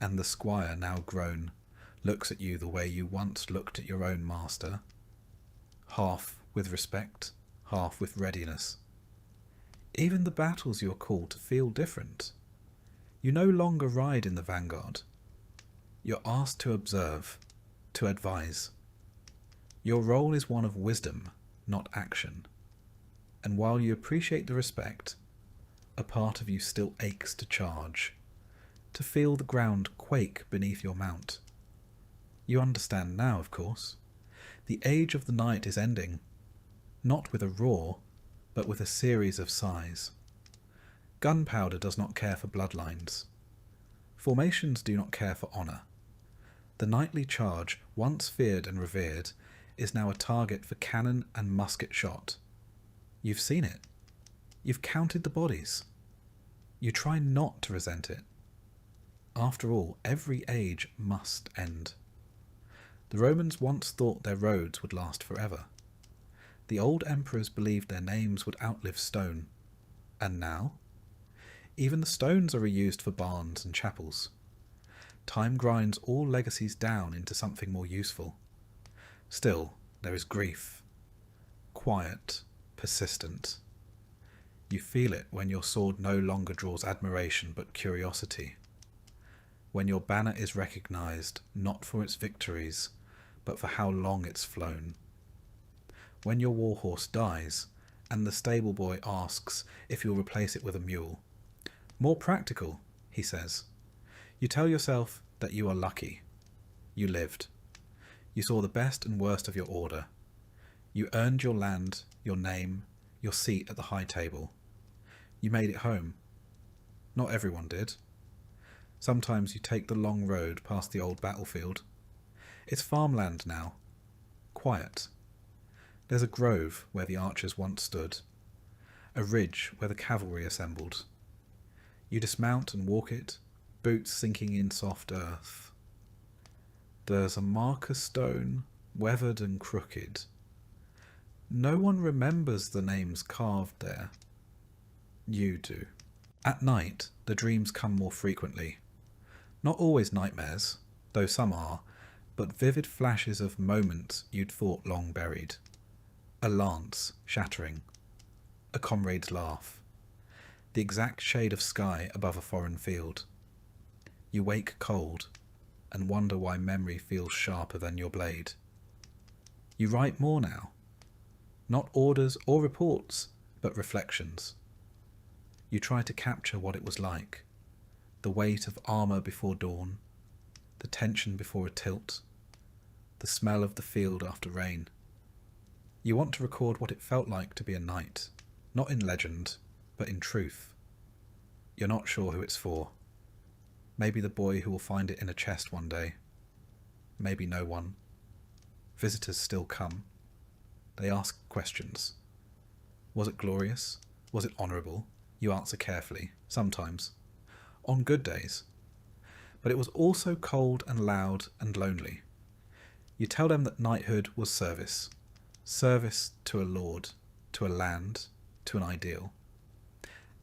And the squire, now grown, looks at you the way you once looked at your own master, half with respect, half with readiness. Even the battles you are called to feel different. You no longer ride in the vanguard. You're asked to observe, to advise. Your role is one of wisdom, not action. And while you appreciate the respect, a part of you still aches to charge, to feel the ground quake beneath your mount. You understand now, of course. The age of the knight is ending, not with a roar, but with a series of sighs. Gunpowder does not care for bloodlines. Formations do not care for honour. The knightly charge, once feared and revered, is now a target for cannon and musket shot. You've seen it. You've counted the bodies. You try not to resent it. After all, every age must end. The Romans once thought their roads would last forever. The old emperors believed their names would outlive stone. And now? Even the stones are reused for barns and chapels. Time grinds all legacies down into something more useful. Still, there is grief. Quiet, persistent. You feel it when your sword no longer draws admiration but curiosity. When your banner is recognized not for its victories, but for how long it's flown. When your warhorse dies, and the stable boy asks if you'll replace it with a mule. More practical, he says. You tell yourself that you are lucky. You lived. You saw the best and worst of your order. You earned your land, your name, your seat at the high table. You made it home. Not everyone did. Sometimes you take the long road past the old battlefield. It's farmland now. Quiet. There's a grove where the archers once stood. A ridge where the cavalry assembled. You dismount and walk it, boots sinking in soft earth. There's a marker stone, weathered and crooked. No one remembers the names carved there. You do. At night, the dreams come more frequently. Not always nightmares, though some are, but vivid flashes of moments you'd thought long buried. A lance shattering. A comrade's laugh. The exact shade of sky above a foreign field. You wake cold, and wonder why memory feels sharper than your blade. You write more now. Not orders or reports, but reflections. You try to capture what it was like. The weight of armour before dawn, the tension before a tilt, the smell of the field after rain. You want to record what it felt like to be a knight, not in legend, but in truth. You're not sure who it's for. Maybe the boy who will find it in a chest one day. Maybe no one. Visitors still come. They ask questions. Was it glorious? Was it honourable? You answer carefully, sometimes. On good days. But it was also cold and loud and lonely. You tell them that knighthood was service. Service to a lord, to a land, to an ideal.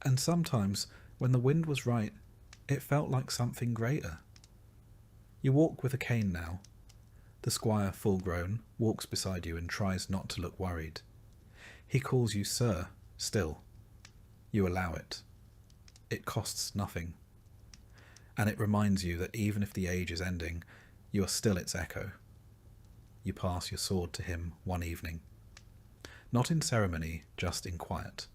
And sometimes, when the wind was right, it felt like something greater. You walk with a cane now. The squire, full grown, walks beside you and tries not to look worried. He calls you sir, still. You allow it. It costs nothing. And it reminds you that even if the age is ending, you are still its echo. You pass your sword to him one evening. Not in ceremony, just in quiet.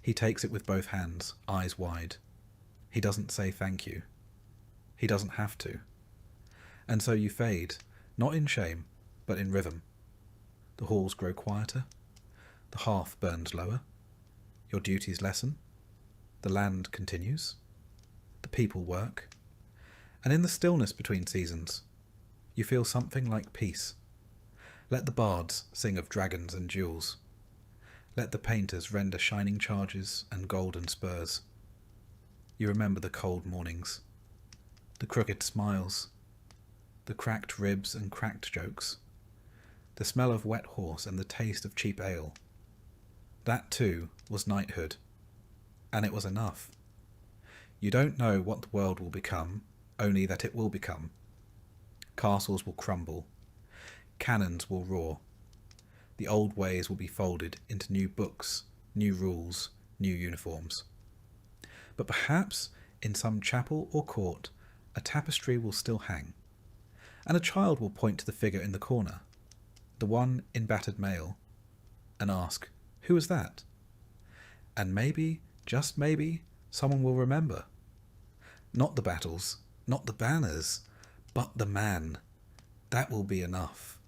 He takes it with both hands, eyes wide. He doesn't say thank you. He doesn't have to. And so you fade, not in shame, but in rhythm. The halls grow quieter. The hearth burns lower. Your duties lessen. The land continues. The people work. And in the stillness between seasons, you feel something like peace. Let the bards sing of dragons and jewels. Let the painters render shining charges and golden spurs. You remember the cold mornings, the crooked smiles, the cracked ribs and cracked jokes, the smell of wet horse and the taste of cheap ale. That too was knighthood, and it was enough. You don't know what the world will become, only that it will become. Castles will crumble, cannons will roar. The old ways will be folded into new books, new rules, new uniforms. But perhaps in some chapel or court, a tapestry will still hang, and a child will point to the figure in the corner, the one in battered mail, and ask, "Who is that?" And maybe, just maybe, someone will remember. Not the battles, not the banners, but the man. That will be enough.